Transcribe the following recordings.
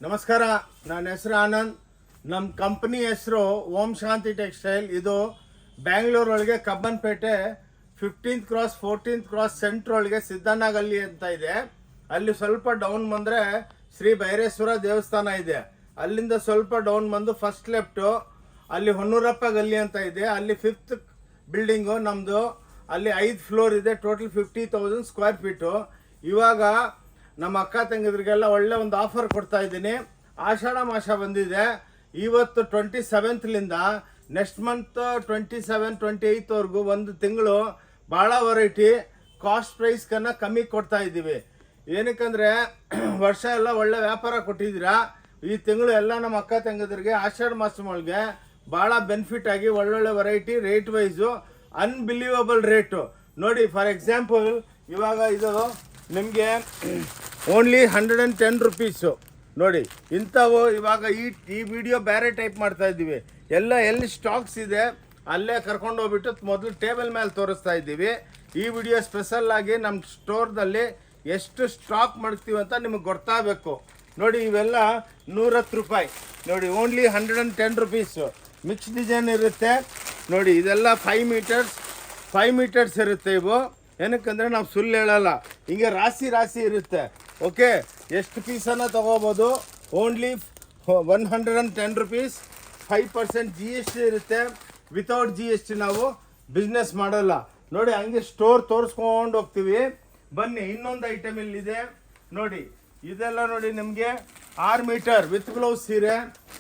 ನಮಸ್ಕಾರ, ನನ್ನ ಹೆಸರು ಆನಂದ್. ನಮ್ಮ ಕಂಪ್ನಿ ಹೆಸರು ಓಂ ಶಾಂತಿ ಟೆಕ್ಸ್ಟೈಲ್. ಇದು ಬ್ಯಾಂಗ್ಳೂರೊಳಗೆ Cubbonpet 15th cross 14th cross centre ಒಳಗೆ ಸಿದ್ದಣ್ಣ ಗಲ್ಲಿ ಅಂತ ಇದೆ. ಅಲ್ಲಿ ಸ್ವಲ್ಪ ಡೌನ್ ಬಂದರೆ ಶ್ರೀ ಭೈರೇಶ್ವರ ದೇವಸ್ಥಾನ ಇದೆ. ಅಲ್ಲಿಂದ ಸ್ವಲ್ಪ ಡೌನ್ ಬಂದು ಫಸ್ಟ್ ಲೆಫ್ಟು ಅಲ್ಲಿ ಹೊನ್ನೂರಪ್ಪ ಗಲ್ಲಿ ಅಂತ ಇದೆ. ಅಲ್ಲಿ 5th ಬಿಲ್ಡಿಂಗು ನಮ್ಮದು. ಅಲ್ಲಿ 5 ಫ್ಲೋರ್ ಇದೆ. Total 50,000 square feet. ಇವಾಗ ನಮ್ಮ ಅಕ್ಕ ತಂಗಿದ್ರಿಗೆಲ್ಲ ಒಳ್ಳೆ ಒಂದು ಆಫರ್ ಕೊಡ್ತಾ ಇದ್ದೀನಿ. ಆಷಾಢ ಮಾಸ ಬಂದಿದೆ. ಇವತ್ತು 27th ನೆಕ್ಸ್ಟ್ ಮಂತ್ 27, 28ವರೆಗೂ ಒಂದು ತಿಂಗಳು ಭಾಳ ವೆರೈಟಿ ಕಾಸ್ಟ್ ಪ್ರೈಸ್ಕನ್ನ ಕಮ್ಮಿ ಕೊಡ್ತಾ ಇದ್ದೀವಿ. ಏನಕ್ಕಂದರೆ ವರ್ಷ ಎಲ್ಲ ಒಳ್ಳೆ ವ್ಯಾಪಾರ ಕೊಟ್ಟಿದ್ದೀರಾ. ಈ ತಿಂಗಳು ಎಲ್ಲ ನಮ್ಮ ಅಕ್ಕ ತಂಗಿದ್ರಿಗೆ ಆಷಾಢ ಮಾಸ ಒಳಗೆ ಭಾಳ ಬೆನಿಫಿಟ್ ಆಗಿ ಒಳ್ಳೊಳ್ಳೆ variety rate wise unbelievable rate ನೋಡಿ. ಫಾರ್ ಎಕ್ಸಾಂಪಲ್ ಇವಾಗ ಇದು ನಿಮಗೆ ಓನ್ಲಿ 110 ರುಪೀಸು ನೋಡಿ. ಇಂಥವು ಇವಾಗ ಈ ವಿಡಿಯೋ ಬೇರೆ ಟೈಪ್ ಮಾಡ್ತಾ ಇದ್ದೀವಿ. ಎಲ್ಲಿ ಸ್ಟಾಕ್ಸ್ ಇದೆ ಅಲ್ಲೇ ಕರ್ಕೊಂಡು ಹೋಗ್ಬಿಟ್ಟು ಮೊದಲು ಟೇಬಲ್ ಮೇಲೆ ತೋರಿಸ್ತಾ ಇದ್ದೀವಿ. ಈ ವಿಡಿಯೋ ಸ್ಪೆಷಲ್ ಆಗಿ ನಮ್ಮ ಸ್ಟೋರ್ದಲ್ಲಿ ಎಷ್ಟು ಸ್ಟಾಕ್ ಮಾಡ್ತೀವಿ ಅಂತ ನಿಮಗೆ ಗೊತ್ತಾಗಬೇಕು ನೋಡಿ. ಇವೆಲ್ಲ 110 ರೂಪಾಯಿ ನೋಡಿ. Only 110 rupees. ಮಿಕ್ಸ್ ಡಿಸೈನ್ ಇರುತ್ತೆ ನೋಡಿ. ಇದೆಲ್ಲ 5 ಮೀಟರ್ಸ್ ಇರುತ್ತೆ ಇವು. ಏನಕ್ಕಂದರೆ ನಾವು ಸುಳ್ಳು ಹೇಳಲ್ಲ, ಹಿಂಗೆ ರಾಶಿ ಇರುತ್ತೆ. ಓಕೆ, ಎಷ್ಟು ಪೀಸನ್ನು ತೊಗೋಬೋದು. Only 110 rupees. 5% GST ಇರುತ್ತೆ. ವಿತೌಟ್ GST ನಾವು ಬಿಸ್ನೆಸ್ ಮಾಡಲ್ಲ ನೋಡಿ. ಹಂಗೆ ಸ್ಟೋರ್ ತೋರಿಸ್ಕೊಂಡು ಹೋಗ್ತೀವಿ. ಬನ್ನಿ, ಇನ್ನೊಂದು ಐಟಮ್ ಇಲ್ಲಿದೆ ನೋಡಿ. ಇದೆಲ್ಲ ನೋಡಿ ನಿಮಗೆ 6 ಮೀಟರ್ ವಿತ್ ಬ್ಲೌಸ್ ಸೀರೆ.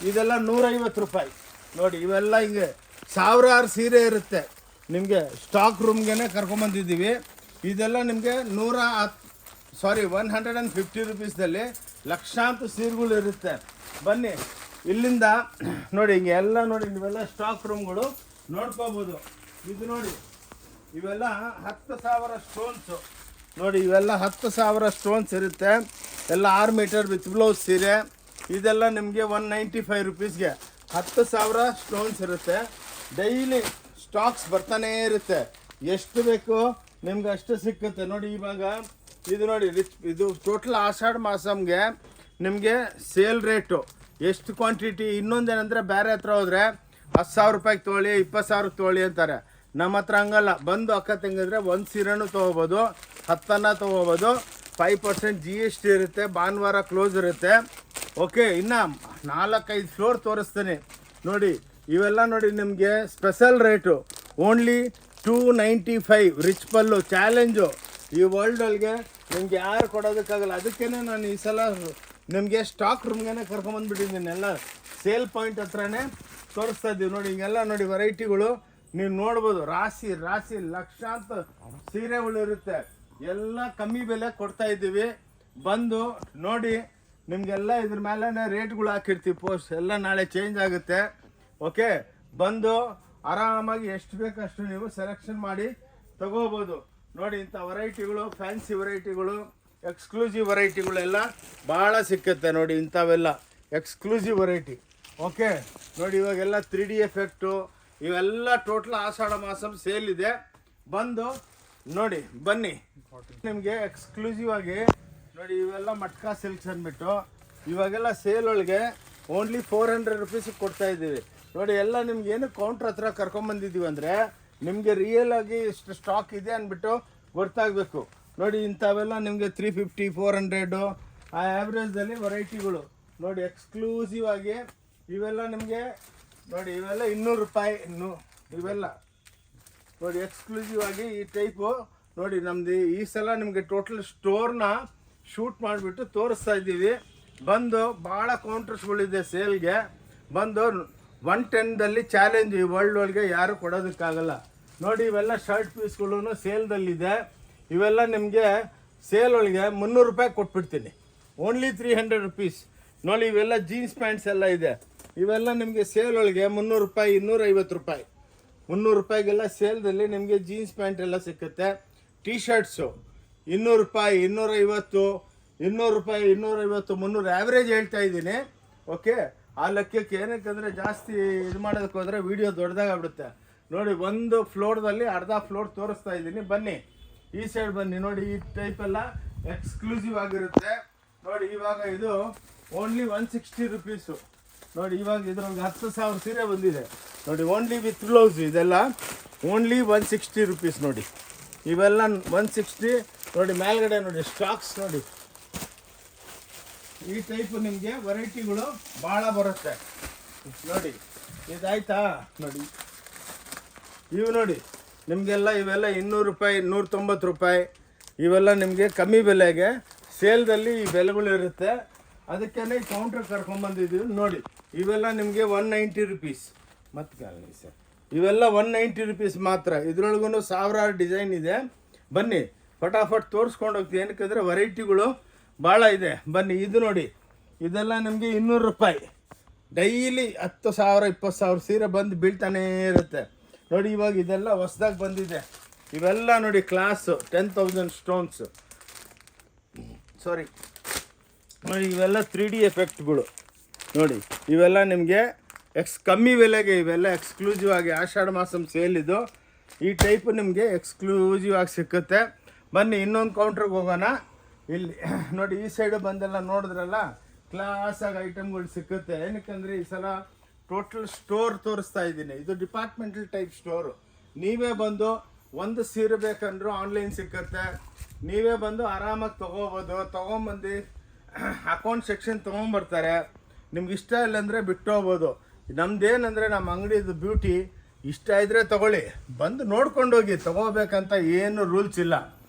ಇದೆಲ್ಲ 150 ರೂಪಾಯಿ ನೋಡಿ. ಇವೆಲ್ಲ ಹಿಂಗೆ ಸಾವಿರಾರು ಸೀರೆ ಇರುತ್ತೆ. ನಿಮಗೆ ಸ್ಟಾಕ್ ರೂಮ್ಗೆ ಕರ್ಕೊಂಬಂದಿದ್ದೀವಿ. ಇದೆಲ್ಲ ನಿಮಗೆ 150 ರುಪೀಸ್ದಲ್ಲಿ ಲಕ್ಷಾಂತರ ಸೀರೆಗಳು ಇರುತ್ತೆ. ಬನ್ನಿ ಇಲ್ಲಿಂದ ನೋಡಿ. ಹಿಂಗೆ ಎಲ್ಲ ನೋಡಿ, ನೀವೆಲ್ಲ ಸ್ಟಾಕ್ ರೂಮ್ಗಳು ನೋಡ್ಕೋಬೋದು. ಇದು ನೋಡಿ, ಇವೆಲ್ಲ 10,000 ಸ್ಟೋನ್ಸು ನೋಡಿ. ಇವೆಲ್ಲ 10,000 ಸ್ಟೋನ್ಸ್ ಇರುತ್ತೆ. ಎಲ್ಲ 6 ಮೀಟರ್ ವಿತ್ ಬ್ಲೌಸ್ ಸೀರೆ. ಇದೆಲ್ಲ ನಿಮಗೆ 195 ರುಪೀಸ್ಗೆ 10,000 ಸ್ಟೋನ್ಸ್ ಇರುತ್ತೆ. ಡೈಲಿ ಸ್ಟಾಕ್ಸ್ ಬರ್ತಾನೇ ಇರುತ್ತೆ. ಎಷ್ಟು ಬೇಕು ನಿಮ್ಗೆ ಅಷ್ಟು ಸಿಕ್ಕುತ್ತೆ ನೋಡಿ. ಇವಾಗ ಇದು ನೋಡಿ, ಇದು ಟೋಟಲ್ ಆಷಾಢ ಮಾಸಮ್ಗೆ ನಿಮಗೆ ಸೇಲ್ ರೇಟು ಎಷ್ಟು ಕ್ವಾಂಟಿಟಿ. ಇನ್ನೊಂದೇನೆಂದರೆ ಬೇರೆ ಹತ್ರ ಹೋದರೆ 10,000 ರೂಪಾಯಿಗೆ ತೊಗೊಳ್ಳಿ, 20,000 ತೊಗೊಳ್ಳಿ ಅಂತಾರೆ. ನಮ್ಮ ಹತ್ರ ಹಂಗಲ್ಲ. ಬಂದು ಅಕ್ಕ ತಂಗಿದ್ರೆ ಒಂದು ಸೀರೆನೂ ತೊಗೋಬೋದು, 10 ತೊಗೋಬೋದು. 5% GST ಇರುತ್ತೆ. ಭಾನುವಾರ ಕ್ಲೋಸ್ ಇರುತ್ತೆ. ಓಕೆ, ಇನ್ನು 4-5 ಫ್ಲೋರ್ ತೋರಿಸ್ತೀನಿ ನೋಡಿ. ಇವೆಲ್ಲ ನೋಡಿ ನಿಮಗೆ ಸ್ಪೆಷಲ್ ರೇಟು ಓನ್ಲಿ 295. ರಿಚ್ ಪಲ್ಲು ಚಾಲೆಂಜು. ಈ ವರ್ಲ್ಡೊಳಗೆ ನಿಮ್ಗೆ ಯಾರು ಕೊಡೋದಕ್ಕಾಗಲ್ಲ. ಅದಕ್ಕೇ ನಾನು ಈ ಸಲ ನಿಮಗೆ ಸ್ಟಾಕ್ ರೂಮ್ಗೆ ಕರ್ಕೊಂಬಂದ್ಬಿಟ್ಟಿದ್ದೀನಿ. ಎಲ್ಲ ಸೇಲ್ ಪಾಯಿಂಟ್ ಹತ್ರನೇ ತೋರಿಸ್ತಾ ಇದ್ದೀವಿ ನೋಡಿ. ಹಿಂಗೆಲ್ಲ ನೋಡಿ ವೆರೈಟಿಗಳು ನೀವು ನೋಡ್ಬೋದು. ರಾಶಿ ಲಕ್ಷಾಂತರ ಸೀರೆಗಳು ಇರುತ್ತೆ. ಎಲ್ಲ ಕಮ್ಮಿ ಬೆಲೆ ಕೊಡ್ತಾ ಇದ್ದೀವಿ. ಬಂದು ನೋಡಿ. ನಿಮಗೆಲ್ಲ ಇದ್ರ ಮೇಲೆ ರೇಟ್ಗಳು ಹಾಕಿರ್ತೀವಿ. ಪೋಸ್ಟ್ ಎಲ್ಲ ನಾಳೆ ಚೇಂಜ್ ಆಗುತ್ತೆ. ಓಕೆ, ಬಂದು ಆರಾಮಾಗಿ ಎಷ್ಟು ಬೇಕಷ್ಟು ನೀವು ಸೆಲೆಕ್ಷನ್ ಮಾಡಿ ತಗೋಬೋದು ನೋಡಿ. ಇಂಥ ವೆರೈಟಿಗಳು, ಫ್ಯಾನ್ಸಿ ವೆರೈಟಿಗಳು, ಎಕ್ಸ್ಕ್ಲೂಸಿವ್ ವೆರೈಟಿಗಳೆಲ್ಲ ಭಾಳ ಸಿಕ್ಕುತ್ತೆ ನೋಡಿ. ಇಂಥವೆಲ್ಲ ಎಕ್ಸ್ಕ್ಲೂಸಿವ್ ವೆರೈಟಿ. ಓಕೆ ನೋಡಿ, ಇವಾಗೆಲ್ಲ 3D ಎಫೆಕ್ಟು ಇವೆಲ್ಲ ಟೋಟಲ್ ಆಷಾಢ ಮಾಸಂ ಸೇಲ್ ಇದೆ. ಬಂದು ನೋಡಿ, ಬನ್ನಿ. ನಿಮಗೆ ಎಕ್ಸ್ಕ್ಲೂಸಿವ್ ಆಗಿ ನೋಡಿ, ಇವೆಲ್ಲ ಮಟ್ಕಾ ಸಿಲ್ಕ್ಸ್ ಅಂದ್ಬಿಟ್ಟು ಇವಾಗೆಲ್ಲ ಸೇಲ್ ಒಳಗೆ ಓನ್ಲಿ 400 ರುಪೀಸಿಗೆ ಕೊಡ್ತಾ ಇದ್ದೀವಿ ನೋಡಿ. ಎಲ್ಲ ನಿಮ್ಗೆ ಏನು ಕೌಂಟ್ರ್ ಹತ್ರ ಕರ್ಕೊಂಬಂದಿದ್ದೀವಿ ಅಂದರೆ ನಿಮಗೆ ರಿಯಲ್ ಆಗಿ ಇಷ್ಟು ಸ್ಟಾಕ್ ಇದೆ ಅಂದ್ಬಿಟ್ಟು ಗೊತ್ತಾಗಬೇಕು ನೋಡಿ. ಇಂಥವೆಲ್ಲ ನಿಮಗೆ 350, 400 ಆ ಆ್ಯಾವ್ರೇಜ್ದಲ್ಲಿ ವೆರೈಟಿಗಳು ನೋಡಿ. ಎಕ್ಸ್ಕ್ಲೂಸಿವ್ ಆಗಿ ಇವೆಲ್ಲ ನಿಮಗೆ ನೋಡಿ. ಇವೆಲ್ಲ 200 ರೂಪಾಯಿ. ಇವೆಲ್ಲ ನೋಡಿ ಎಕ್ಸ್ಕ್ಲೂಸಿವ್ ಆಗಿ ಈ ಟೈಪು ನೋಡಿ. ನಮ್ಮದು ಈ ಸಲ ನಿಮಗೆ ಟೋಟಲ್ ಸ್ಟೋರ್ನ ಶೂಟ್ ಮಾಡಿಬಿಟ್ಟು ತೋರಿಸ್ತಾ ಇದ್ದೀವಿ. ಬಂದು ಭಾಳ ಕೌಂಟರ್ಸ್ಗಳಿದೆ ಸೇಲ್ಗೆ. ಬಂದು 110ದಲ್ಲಿ ಚಾಲೆಂಜ್. ಈ ವರ್ಲ್ಡ್ ಒಳಗೆ ಯಾರು ಕೊಡೋದಕ್ಕಾಗಲ್ಲ ನೋಡಿ. ಇವೆಲ್ಲ ಶರ್ಟ್ ಪೀಸ್ಗಳು ಸೇಲ್ದಲ್ಲಿದೆ. ಇವೆಲ್ಲ ನಿಮಗೆ ಸೇಲ್ ಒಳಗೆ 300 ರೂಪಾಯಿ ಕೊಟ್ಬಿಡ್ತೀನಿ. ಓನ್ಲಿ 300 ರುಪೀಸ್ ನೋಡಿ. ಇವೆಲ್ಲ ಜೀನ್ಸ್ ಪ್ಯಾಂಟ್ಸ್ ಎಲ್ಲ ಇದೆ. ಇವೆಲ್ಲ ನಿಮಗೆ ಸೇಲ್ ಒಳಗೆ 300 ರೂಪಾಯಿ, 250 ರೂಪಾಯಿ, 300 ರೂಪಾಯಿಗೆಲ್ಲ ಸೇಲ್ದಲ್ಲಿ ನಿಮಗೆ ಜೀನ್ಸ್ ಪ್ಯಾಂಟ್ ಎಲ್ಲ ಸಿಕ್ಕುತ್ತೆ. ಟೀ ಶರ್ಟ್ಸು 200 ರೂಪಾಯಿ, 250, 200 ರೂಪಾಯಿ, 250, 300 ಆ್ಯಾವ್ರೇಜ್ ಹೇಳ್ತಾ ಇದ್ದೀನಿ. ಓಕೆ, ಆ ಲೆಕ್ಕಕ್ಕೆ ಏನಕ್ಕಂದರೆ ಜಾಸ್ತಿ ಇದು ಮಾಡೋದಕ್ಕೆ ಹೋದರೆ ವೀಡಿಯೋ ದೊಡ್ಡದಾಗ್ಬಿಡುತ್ತೆ ನೋಡಿ. ಒಂದು ಫ್ಲೋರ್ದಲ್ಲಿ ಅರ್ಧ ಫ್ಲೋರ್ ತೋರಿಸ್ತಾ ಇದ್ದೀನಿ. ಬನ್ನಿ ಈ ಸೈಡ್ ಬನ್ನಿ ನೋಡಿ. ಈ ಟೈಪೆಲ್ಲ ಎಕ್ಸ್ಕ್ಲೂಸಿವ್ ಆಗಿರುತ್ತೆ ನೋಡಿ. ಇವಾಗ ಇದು ಓನ್ಲಿ 160 ರುಪೀಸು. ನೋಡಿ ಇವಾಗ ಇದ್ರೊಳಗೆ 10,000 ಸೀರೆ ಬಂದಿದೆ ನೋಡಿ, ಓನ್ಲಿ ವಿತ್ ಬ್ಲೌಸ್. ಇದೆಲ್ಲ ಓನ್ಲಿ 160 ರುಪೀಸ್ ನೋಡಿ. ಇವೆಲ್ಲ 160 ನೋಡಿ. ಮೇಲ್ಗಡೆ ನೋಡಿ ಸ್ಟಾಕ್ಸ್ ನೋಡಿ, ಈ ಟೈಪು ನಿಮಗೆ ವೆರೈಟಿಗಳು ಭಾಳ ಬರುತ್ತೆ ನೋಡಿ. ಇದಾಯ್ತಾ ನೋಡಿ, ಇವು ನೋಡಿ ನಿಮಗೆಲ್ಲ ಇವೆಲ್ಲ 200 ರೂಪಾಯಿ, 190 ರೂಪಾಯಿ. ಇವೆಲ್ಲ ನಿಮಗೆ ಕಮ್ಮಿ ಬೆಲೆಗೆ ಸೇಲ್ದಲ್ಲಿ ಈ ಬೆಲೆಗಳು ಇರುತ್ತೆ. ಅದಕ್ಕೇ ಈ ಕೌಂಟ್ರ್ ಕರ್ಕೊಂಬಂದಿದ್ದೀವಿ ನೋಡಿ. ಇವೆಲ್ಲ ನಿಮಗೆ 190 ರುಪೀಸ್. ಮತ್ತೆ ಸರ್ ಇವೆಲ್ಲ 190 ರುಪೀಸ್ ಮಾತ್ರ. ಇದ್ರೊಳಗೂ ಸಾವಿರಾರು ಡಿಸೈನ್ ಇದೆ. ಬನ್ನಿ ಫಟಾಫಟ್ ತೋರಿಸ್ಕೊಂಡು ಹೋಗ್ತೀವಿ. ಏನಕ್ಕಂದರೆ ವೆರೈಟಿಗಳು ಭಾಳ ಇದೆ. ಬನ್ನಿ ಇದು ನೋಡಿ, ಇದೆಲ್ಲ ನಿಮಗೆ 200 ರೂಪಾಯಿ. ಡೈಲಿ 10,000 20,000 ಸೀರೆ ಬಂದು ಬೀಳ್ತಾನೇ ಇರುತ್ತೆ ನೋಡಿ. ಇವಾಗ ಇದೆಲ್ಲ ಹೊಸ್ದಾಗಿ ಬಂದಿದೆ. ಇವೆಲ್ಲ ನೋಡಿ ಕ್ಲಾಸು 10,000 ಸ್ಟೋನ್ಸ್ ಸಾರಿ ನೋಡಿ. ಇವೆಲ್ಲ 3D ಎಫೆಕ್ಟ್ಗಳು ನೋಡಿ. ಇವೆಲ್ಲ ನಿಮಗೆ ಕಮ್ಮಿ ಬೆಲೆಗೆ, ಇವೆಲ್ಲ ಎಕ್ಸ್ಕ್ಲೂಸಿವ್ ಆಗಿ ಆಷಾಢ ಮಾಸಂ ಸೇಲ್ ಇದು. ಈ ಟೈಪು ನಿಮಗೆ ಎಕ್ಸ್ಕ್ಲೂಸಿವ್ ಆಗಿ ಸಿಕ್ಕುತ್ತೆ. ಬನ್ನಿ ಇನ್ನೊಂದು ಕೌಂಟ್ರಿಗೆ ಹೋಗೋಣ. ಇಲ್ಲಿ ನೋಡಿ ಈ ಸೈಡು ಬಂದೆಲ್ಲ ನೋಡಿದ್ರಲ್ಲ, ಕ್ಲಾಸಾಗಿ ಐಟಮ್ಗಳು ಸಿಕ್ಕುತ್ತೆ. ಏನಕ್ಕಂದರೆ ಈ ಸಲ ಟೋಟಲ್ ಸ್ಟೋರ್ ತೋರಿಸ್ತಾ ಇದ್ದೀನಿ. ಇದು ಡಿಪಾರ್ಟ್ಮೆಂಟಲ್ ಟೈಪ್ ಸ್ಟೋರು. ನೀವೇ ಬಂದು ಒಂದು ಸೀರೆ ಬೇಕಂದ್ರೂ ಆನ್ಲೈನ್ ಸಿಕ್ಕುತ್ತೆ. ನೀವೇ ಬಂದು ಆರಾಮಾಗಿ ತೊಗೋಬೋದು. ತೊಗೊಂಬಂದು ಅಕೌಂಟ್ ಸೆಕ್ಷನ್ ತೊಗೊಂಬರ್ತಾರೆ. ನಿಮ್ಗೆ ಇಷ್ಟ ಇಲ್ಲಾಂದರೆ ಬಿಟ್ಟು ಹೋಗ್ಬೋದು. ನಮ್ದೇನಂದರೆ ನಮ್ಮ ಅಂಗಡಿದು ಬ್ಯೂಟಿ, ಇಷ್ಟ ಇದ್ದರೆ ತೊಗೊಳ್ಳಿ, ಬಂದು ನೋಡ್ಕೊಂಡೋಗಿ. ತೊಗೋಬೇಕಂತ ಏನು ರೂಲ್ಸ್ ಇಲ್ಲ.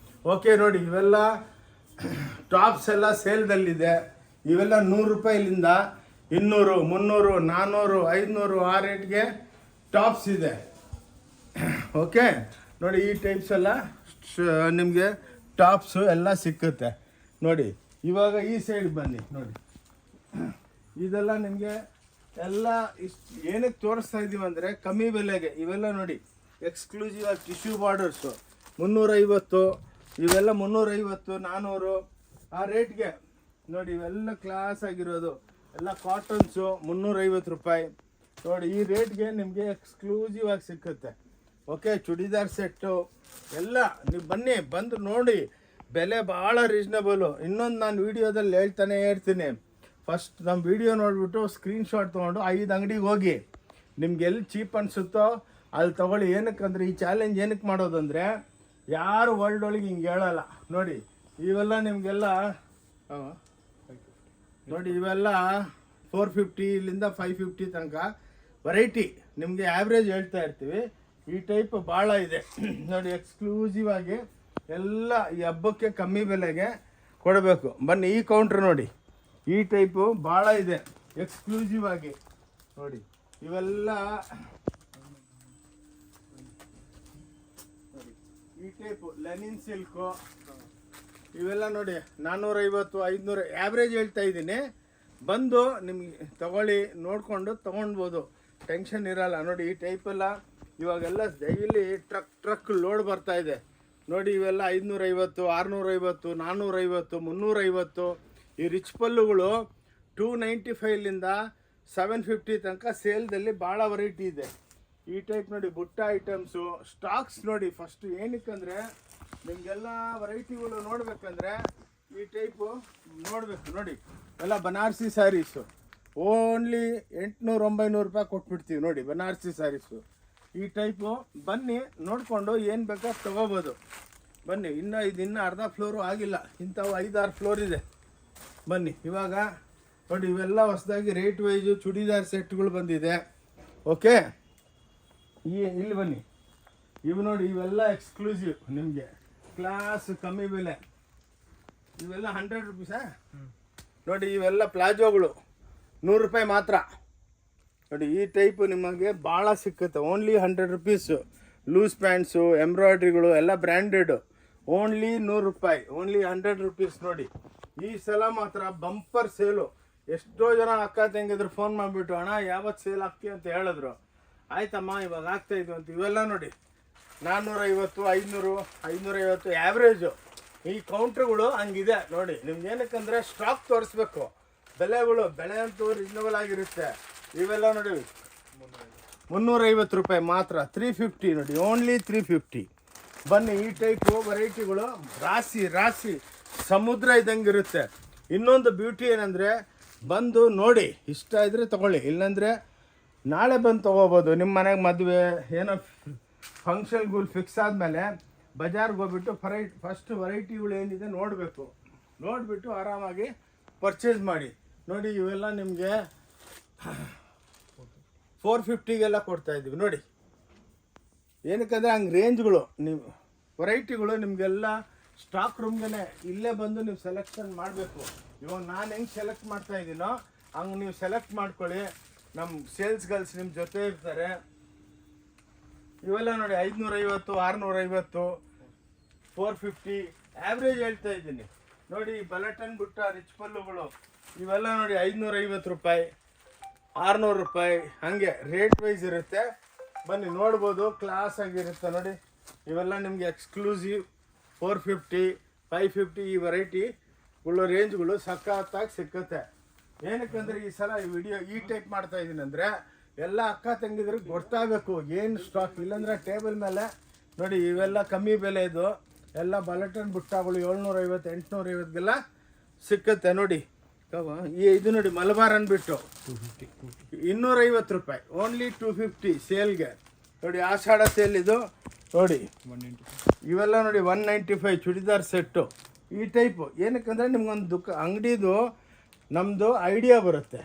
ಓಕೆ ನೋಡಿ, ಇವೆಲ್ಲ ಟಾಪ್ಸ್ ಎಲ್ಲ ಸೇಲ್ದಲ್ಲಿದೆ. ಇವೆಲ್ಲ 100 ರೂಪಾಯಿಲಿಂದ 200, 300, 400, 500 ಆ ರೇಟ್ಗೆ ಟಾಪ್ಸ್ ಇದೆ. ಓಕೆ ನೋಡಿ, ಈ ಟೈಪ್ಸ್ ಎಲ್ಲ ನಿಮಗೆ ಟಾಪ್ಸು ಎಲ್ಲ ಸಿಕ್ಕುತ್ತೆ ನೋಡಿ. ಇವಾಗ ಈ ಸೈಡ್ ಬನ್ನಿ ನೋಡಿ, ಇದೆಲ್ಲ ನಿಮಗೆ ಎಲ್ಲ ಏನಕ್ಕೆ ತೋರಿಸ್ತಾ ಇದ್ದೀವಿ ಅಂದರೆ ಕಮ್ಮಿ ಬೆಲೆಗೆ. ಇವೆಲ್ಲ ನೋಡಿ ಎಕ್ಸ್ಕ್ಲೂಸಿವ್ ಆಗಿ ಟಿಶ್ಯೂ ಬಾರ್ಡರ್ಸು 350, ಇವೆಲ್ಲ 350, 400 ಆ ರೇಟ್ಗೆ ನೋಡಿ. ಇವೆಲ್ಲ ಕ್ಲಾಸ್ ಆಗಿರೋದು ಎಲ್ಲ ಕಾಟನ್ಸು 350 ರೂಪಾಯಿ ನೋಡಿ. ಈ ರೇಟ್ಗೆ ನಿಮಗೆ ಎಕ್ಸ್ಕ್ಲೂಸಿವ್ ಆಗಿ ಸಿಕ್ಕುತ್ತೆ. ಓಕೆ, ಚೂಡಿದಾರ್ ಸೆಟ್ಟು ಎಲ್ಲ ನೀವು ಬನ್ನಿ, ಬಂದು ನೋಡಿ. ಬೆಲೆ ಭಾಳ ರೀಸ್ನಬಲು. ಇನ್ನೊಂದು ನಾನು ವೀಡಿಯೋದಲ್ಲಿ ಹೇಳ್ತಾನೆ ಇರ್ತೀನಿ, ಫಸ್ಟ್ ನಮ್ಮ ವೀಡಿಯೋ ನೋಡಿಬಿಟ್ಟು ಸ್ಕ್ರೀನ್ಶಾಟ್ ತೊಗೊಂಡು 5 ಅಂಗಡಿಗೆ ಹೋಗಿ ನಿಮ್ಗೆ ಎಲ್ಲಿ ಚೀಪ್ ಅನಿಸುತ್ತೋ ಅಲ್ಲಿ ತೊಗೊಳ್ಳಿ. ಏನಕ್ಕಂದ್ರೆ ಈ ಚಾಲೆಂಜ್ ಏನಕ್ಕೆ ಮಾಡೋದಂದರೆ ಯಾರು ವರ್ಲ್ಡ್ ಒಳಗೆ ಹಿಂಗೆ ಹೇಳಲ್ಲ ನೋಡಿ. ಇವೆಲ್ಲ ನಿಮಗೆಲ್ಲ ನೋಡಿ, ಇವೆಲ್ಲ 450 ಇಲ್ಲಿಂದ 550 ತನಕ ವೆರೈಟಿ ನಿಮಗೆ ಆ್ಯಾವ್ರೇಜ್ ಹೇಳ್ತಾ ಇರ್ತೀವಿ. ಈ ಟೈಪ್ ಭಾಳ ಇದೆ ನೋಡಿ. ಎಕ್ಸ್ಕ್ಲೂಸಿವ್ ಆಗಿ ಎಲ್ಲ ಈ ಹಬ್ಬಕ್ಕೆ ಕಮ್ಮಿ ಬೆಲೆಗೆ ಕೊಡಬೇಕು. ಬನ್ನಿ ಈ ಕೌಂಟ್ರ್ ನೋಡಿ, ಈ ಟೈಪು ಭಾಳ ಇದೆ ಎಕ್ಸ್ಕ್ಲೂಸಿವ್ ಆಗಿ ನೋಡಿ. ಇವೆಲ್ಲ ಈ ಟೈಪು ಲೆನಿನ್ ಸಿಲ್ಕು ಇವೆಲ್ಲ ನೋಡಿ 450, 500 ಆ್ಯಾವ್ರೇಜ್ ಹೇಳ್ತಾ ಇದ್ದೀನಿ. ಬಂದು ನಿಮಗೆ ತಗೊಳ್ಳಿ, ನೋಡಿಕೊಂಡು ತೊಗೊಳ್ಬೋದು, ಟೆನ್ಷನ್ ಇರಲ್ಲ ನೋಡಿ. ಈ ಟೈಪೆಲ್ಲ ಇವಾಗೆಲ್ಲ ಡೈಲಿ ಟ್ರಕ್ ಲೋಡ್ ಬರ್ತಾ ಇದೆ ನೋಡಿ. ಇವೆಲ್ಲ 550, 650, 450, 350. ಈ ರಿಚ್ ಪಲ್ಲುಗಳು 295ಲಿಂದ 750 ತನಕ ಸೇಲ್ದಲ್ಲಿ ಭಾಳ ವೆರೈಟಿ ಇದೆ. ಈ ಟೈಪ್ ನೋಡಿ ಬುಟ್ಟ ಐಟಮ್ಸು ಸ್ಟಾಕ್ಸ್ ನೋಡಿ. ಫಸ್ಟ್ ಏನಕ್ಕಂದರೆ ನಿಮಗೆಲ್ಲ ವೆರೈಟಿಗಳು ನೋಡಬೇಕಂದ್ರೆ ಈ ಟೈಪು ನೋಡಬೇಕು ನೋಡಿ. ಎಲ್ಲ ಬನಾರಸಿ ಸ್ಯಾರೀಸು ಓನ್ಲಿ 800-900 ರೂಪಾಯಿ ಕೊಟ್ಬಿಡ್ತೀವಿ ನೋಡಿ. ಬನಾರಸಿ ಸ್ಯಾರೀಸು ಈ ಟೈಪು ಬನ್ನಿ ನೋಡಿಕೊಂಡು ಏನು ಬೇಕೋ ತೊಗೋಬೋದು. ಬನ್ನಿ, ಇನ್ನೂ ಅರ್ಧ ಫ್ಲೋರು ಆಗಿಲ್ಲ, ಇಂಥವು 5-6 ಫ್ಲೋರ್ ಇದೆ. ಬನ್ನಿ ಇವಾಗ ನೋಡಿ, ಇವೆಲ್ಲ ಹೊಸದಾಗಿ ರೇಟ್ ವೈಸು ಚೂಡಿದಾರ್ ಸೆಟ್ಗಳು ಬಂದಿದೆ. ಓಕೆ, ಇಲ್ಲಿ ಬನ್ನಿ, ಇವು ನೋಡಿ, ಇವೆಲ್ಲ ಎಕ್ಸ್ಕ್ಲೂಸಿವ್ ನಿಮಗೆ ಕ್ಲಾಸ್ ಕಮ್ಮಿ ಬೆಲೆ. ಇವೆಲ್ಲ 100 ರುಪೀಸಾ ನೋಡಿ. ಇವೆಲ್ಲ ಪ್ಲಾಜೋಗಳು 100 ರೂಪಾಯಿ ಮಾತ್ರ ನೋಡಿ. ಈ ಟೈಪು ನಿಮಗೆ ಭಾಳ ಸಿಕ್ಕುತ್ತೆ. Only 100 rupees. ಲೂಸ್ ಪ್ಯಾಂಟ್ಸು, ಎಂಬ್ರಾಯ್ಡ್ರಿಗಳು ಎಲ್ಲ ಬ್ರ್ಯಾಂಡೆಡು. ಓನ್ಲಿ 100 ರೂಪಾಯಿ, ಓನ್ಲಿ 100 ರುಪೀಸ್ ನೋಡಿ. ಈ ಸಲ ಮಾತ್ರ ಬಂಪರ್ ಸೇಲು. ಎಷ್ಟೋ ಜನ ಅಕ್ಕ ತಂಗಿದ್ರು ಫೋನ್ ಮಾಡಿಬಿಟ್ಟು, ಅಣ್ಣ ಯಾವತ್ತು ಸೇಲ್ ಆಗ್ತೀವಿ ಅಂತ ಹೇಳಿದ್ರು. ಆಯ್ತಮ್ಮ ಇವಾಗ ಆಗ್ತಾಯಿದ್ವು ಅಂತ. ಇವೆಲ್ಲ ನೋಡಿ 450, 500, 550 ಆ್ಯಾವ್ರೇಜು. ಈ ಕೌಂಟ್ರುಗಳು ಹಂಗಿದೆ ನೋಡಿ. ನಿಮ್ಗೆ ಏನಕ್ಕಂದರೆ ಸ್ಟಾಕ್ ತೋರಿಸ್ಬೇಕು. ಬೆಲೆ ಅಂತೂ ರೀಸನಬಲ್ ಆಗಿರುತ್ತೆ. ಇವೆಲ್ಲ ನೋಡಿ 350 ರೂಪಾಯಿ ಮಾತ್ರ. 350 ನೋಡಿ, ಓನ್ಲಿ 350. ಬನ್ನಿ, ಈ ಟೈಪು ವೆರೈಟಿಗಳು ರಾಶಿ ಸಮುದ್ರ ಇದ್ದಂಗೆ ಇರುತ್ತೆ. ಇನ್ನೊಂದು ಬ್ಯೂಟಿ ಏನಂದರೆ ಬಂದು ನೋಡಿ, ಇಷ್ಟ ಇದ್ದರೆ ತೊಗೊಳ್ಳಿ, ಇಲ್ಲಾಂದರೆ ನಾಳೆ ಬಂದು ತೊಗೋಬೋದು. ನಿಮ್ಮ ಮನೆಗೆ ಮದುವೆ ಏನೋ ಫಂಕ್ಷನ್ಗಳು ಫಿಕ್ಸ್ ಆದಮೇಲೆ ಬಜಾರ್ಗೆ ಹೋಗ್ಬಿಟ್ಟು ಫಸ್ಟ್ ವೆರೈಟಿಗಳು ಏನಿದೆ ನೋಡಬೇಕು, ನೋಡಿಬಿಟ್ಟು ಆರಾಮಾಗಿ ಪರ್ಚೇಸ್ ಮಾಡಿ. ನೋಡಿ ಇವೆಲ್ಲ ನಿಮಗೆ 450ಗೆಲ್ಲ ಕೊಡ್ತಾಯಿದ್ದೀವಿ ನೋಡಿ. ಏನಕ್ಕಂದರೆ ಹಂಗೆ ರೇಂಜ್ಗಳು ನೀವು ವೆರೈಟಿಗಳು ನಿಮಗೆಲ್ಲ ಸ್ಟಾಕ್ ರೂಮ್ಗೆ ಇಲ್ಲೇ ಬಂದು ನೀವು ಸೆಲೆಕ್ಷನ್ ಮಾಡಬೇಕು. ಇವಾಗ ನಾನು ಹೆಂಗೆ ಸೆಲೆಕ್ಟ್ ಮಾಡ್ತಾ ಇದ್ದೀನೋ ಹಂಗೆ ನೀವು ಸೆಲೆಕ್ಟ್ ಮಾಡ್ಕೊಳ್ಳಿ. ನಮ್ಮ ಸೇಲ್ಸ್ ಗರ್ಲ್ಸ್ ನಿಮ್ಮ ಜೊತೆ ಇರ್ತಾರೆ. ಇವೆಲ್ಲ ನೋಡಿ 550, 650, 450 ಆ್ಯಾವ್ರೇಜ್ ಹೇಳ್ತಾ ಇದ್ದೀನಿ ನೋಡಿ. ಬಲಟನ್ ಬುಟ್ಟ ರಿಚ್ ಪಲ್ಲುಗಳು ಇವೆಲ್ಲ ನೋಡಿ 550 ರೂಪಾಯಿ, 600 ರೂಪಾಯಿ, ಹಾಗೆ ರೇಟ್ ವೈಸ್ ಇರುತ್ತೆ. ಬನ್ನಿ ನೋಡ್ಬೋದು, ಕ್ಲಾಸ್ ಆಗಿರುತ್ತೆ ನೋಡಿ. ಇವೆಲ್ಲ ನಿಮಗೆ ಎಕ್ಸ್ಕ್ಲೂಸಿವ್ 450, 550 ಈ ವೆರೈಟಿಗಳು ರೇಂಜ್ಗಳು ಸಖತ್ತಾಗಿ ಸಿಕ್ಕುತ್ತೆ. ಏನಕ್ಕಂದರೆ ಈ ಸಲ ಈ ವಿಡಿಯೋ ಈ ಟೈಪ್ ಮಾಡ್ತಾ ಇದ್ದೀನಿ ಅಂದರೆ ಎಲ್ಲ ಅಕ್ಕ ತಂಗಿದ್ರಿಗೆ ಗೊತ್ತಾಗಬೇಕು ಏನು ಸ್ಟಾಕ್. ಇಲ್ಲಾಂದರೆ ಟೇಬಲ್ ಮೇಲೆ ನೋಡಿ ಇವೆಲ್ಲ ಕಮ್ಮಿ ಬೆಲೆ ಇದು ಎಲ್ಲ ಬಲಟನ್ ಬುಟ್ಟಗಳು 750, 850ಗೆಲ್ಲ ಸಿಕ್ಕುತ್ತೆ ನೋಡಿ. ಇದು ನೋಡಿ ಮಲಬಾರ್ ಅಂದ್ಬಿಟ್ಟು 250 ರೂಪಾಯಿ, ಓನ್ಲಿ 250 ಸೇಲ್ಗೆ ನೋಡಿ. ಆಷಾಢ ಸೇಲ್ ಇದು ನೋಡಿ. ಇವೆಲ್ಲ ನೋಡಿ 195 ಚೂಡಿದಾರ್ ಸೆಟ್ಟು ಈ ಟೈಪು. ಏನಕ್ಕಂದರೆ ನಿಮ್ಗೊಂದು ಅಂಗಡಿದು ನಮ್ಮದು ಐಡಿಯಾ ಬರುತ್ತೆ.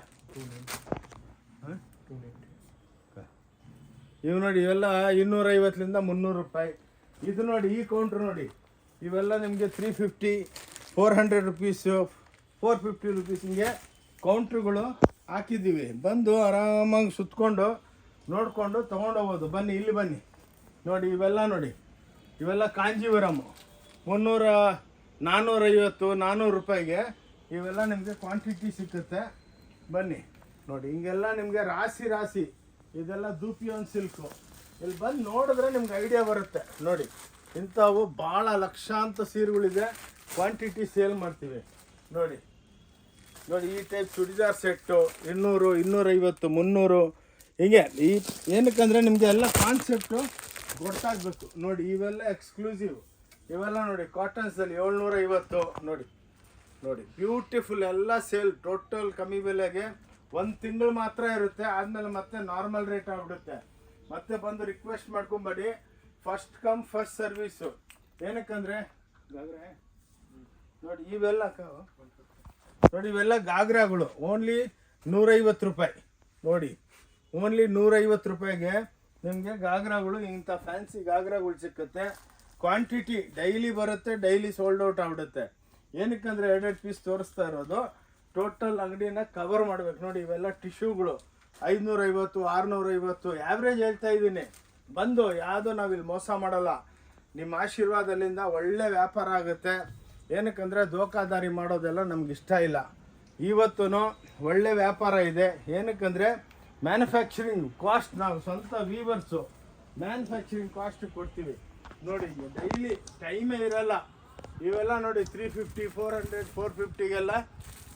ಇವು ನೋಡಿ ಇವೆಲ್ಲ 250ಲಿಂದ 300 ರೂಪಾಯಿ. ಇದು ನೋಡಿ ಈ ಕೌಂಟ್ರ್ ನೋಡಿ, ಇವೆಲ್ಲ ನಿಮಗೆ 350, 400 ರುಪೀಸು, 450 ರುಪೀಸ್ ಹಿಂಗೆ ಕೌಂಟ್ರುಗಳು ಹಾಕಿದ್ದೀವಿ. ಬಂದು ಆರಾಮಾಗಿ ಸುತ್ಕೊಂಡು ನೋಡಿಕೊಂಡು ತೊಗೊಂಡೋಗ್ಬೋದು. ಬನ್ನಿ ಇಲ್ಲಿ ಬನ್ನಿ ನೋಡಿ. ಇವೆಲ್ಲ ನೋಡಿ ಇವೆಲ್ಲ ಕಾಂಜೀವರಮ್ಮು 300, 450, 400 ರೂಪಾಯಿಗೆ ಇವೆಲ್ಲ ನಿಮಗೆ ಕ್ವಾಂಟಿಟಿ ಸಿಕ್ಕುತ್ತೆ. ಬನ್ನಿ ನೋಡಿ, ಹಿಂಗೆಲ್ಲ ನಿಮಗೆ ರಾಶಿ ರಾಶಿ ಇದೆಲ್ಲ ದೂಪಿಯೋನ್ ಸಿಲ್ಕು. ಇಲ್ಲಿ ಬಂದು ನೋಡಿದ್ರೆ ನಿಮ್ಗೆ ಐಡಿಯಾ ಬರುತ್ತೆ ನೋಡಿ. ಇಂಥವು ಭಾಳ ಲಕ್ಷಾಂತರ ಸೀರೆಗಳಿದೆ, ಕ್ವಾಂಟಿಟಿ ಸೇಲ್ ಮಾಡ್ತೀವಿ ನೋಡಿ. ನೋಡಿ ಈ ಟೈಪ್ ಚೂಡಿದಾರ್ ಸೆಟ್ಟು 200, 250, 300 ಹೀಗೆ. ಈ ಏನಕ್ಕಂದರೆ ನಿಮಗೆ ಎಲ್ಲ ಕಾನ್ಸೆಪ್ಟು ಗೊತ್ತಾಗಬೇಕು ನೋಡಿ. ಇವೆಲ್ಲ ಎಕ್ಸ್ಕ್ಲೂಸಿವ್. ಇವೆಲ್ಲ ನೋಡಿ ಕಾಟನ್ಸಲ್ಲಿ 750 ನೋಡಿ. ನೋಡಿ ಬ್ಯೂಟಿಫುಲ್ ಎಲ್ಲ ಸೇಲ್ ಟೋಟಲ್ ಕಮ್ಮಿ ಬೆಲೆಗೆ 1 ತಿಂಗಳು ಮಾತ್ರ ಇರುತ್ತೆ. ಆದಮೇಲೆ ಮತ್ತೆ ನಾರ್ಮಲ್ ರೇಟ್ ಆಗಿಬಿಡುತ್ತೆ. ಮತ್ತೆ ಬಂದು ರಿಕ್ವೆಸ್ಟ್ ಮಾಡ್ಕೊಂಬೇಡಿ, ಫಸ್ಟ್ ಕಮ್ ಫಸ್ಟ್ ಸರ್ವೀಸು. ಏನಕ್ಕಂದರೆ ನೋಡಿ ಇವೆಲ್ಲ ನೋಡಿ ಇವೆಲ್ಲ ಗಾಗ್ರಾಗಳು ಓನ್ಲಿ 150 ರೂಪಾಯಿ ನೋಡಿ. ಓನ್ಲಿ 150 ರೂಪಾಯಿಗೆ ನಿಮಗೆ ಗಾಗ್ರಾಗಳು ಇಂಥ ಫ್ಯಾನ್ಸಿ ಗಾಗ್ರಾಗಳು ಸಿಕ್ಕುತ್ತೆ. ಕ್ವಾಂಟಿಟಿ ಡೈಲಿ ಬರುತ್ತೆ, ಡೈಲಿ ಸೋಲ್ಡ್ ಔಟ್ ಆಗ್ಬಿಡುತ್ತೆ. ಏನಕ್ಕಂದರೆ 2 ಪೀಸ್ ತೋರಿಸ್ತಾ ಇರೋದು, ಟೋಟಲ್ ಅಂಗಡಿನ ಕವರ್ ಮಾಡ್ಬೇಕು ನೋಡಿ. ಇವೆಲ್ಲ ಟಿಶ್ಯೂಗಳು 550, 650 ಆ್ಯಾವ್ರೇಜ್ ಹೇಳ್ತಾ ಇದ್ದೀನಿ. ಬಂದು ಯಾವುದೋ ನಾವಿಲ್ಲಿ ಮೋಸ ಮಾಡಲ್ಲ. ನಿಮ್ಮ ಆಶೀರ್ವಾದದಿಂದ ಒಳ್ಳೆ ವ್ಯಾಪಾರ ಆಗುತ್ತೆ. ಏನಕ್ಕಂದರೆ ದೋಖಾದಾರಿ ಮಾಡೋದೆಲ್ಲ ನಮ್ಗೆ ಇಷ್ಟ ಇಲ್ಲ. ಇವತ್ತೂ ಒಳ್ಳೆ ವ್ಯಾಪಾರ ಇದೆ. ಏನಕ್ಕಂದರೆ ಮ್ಯಾನುಫ್ಯಾಕ್ಚರಿಂಗ್ ಕಾಸ್ಟ್ ನಾವು ಸ್ವಂತ ವೀವರ್ಸು ಮ್ಯಾನುಫ್ಯಾಕ್ಚರಿಂಗ್ ಕಾಸ್ಟ್ ಕೊಡ್ತೀವಿ ನೋಡಿ. ಡೈಲಿ ಟೈಮೇ ಇರಲ್ಲ. ಇವೆಲ್ಲ ನೋಡಿ 350, 400, 450ಗೆಲ್ಲ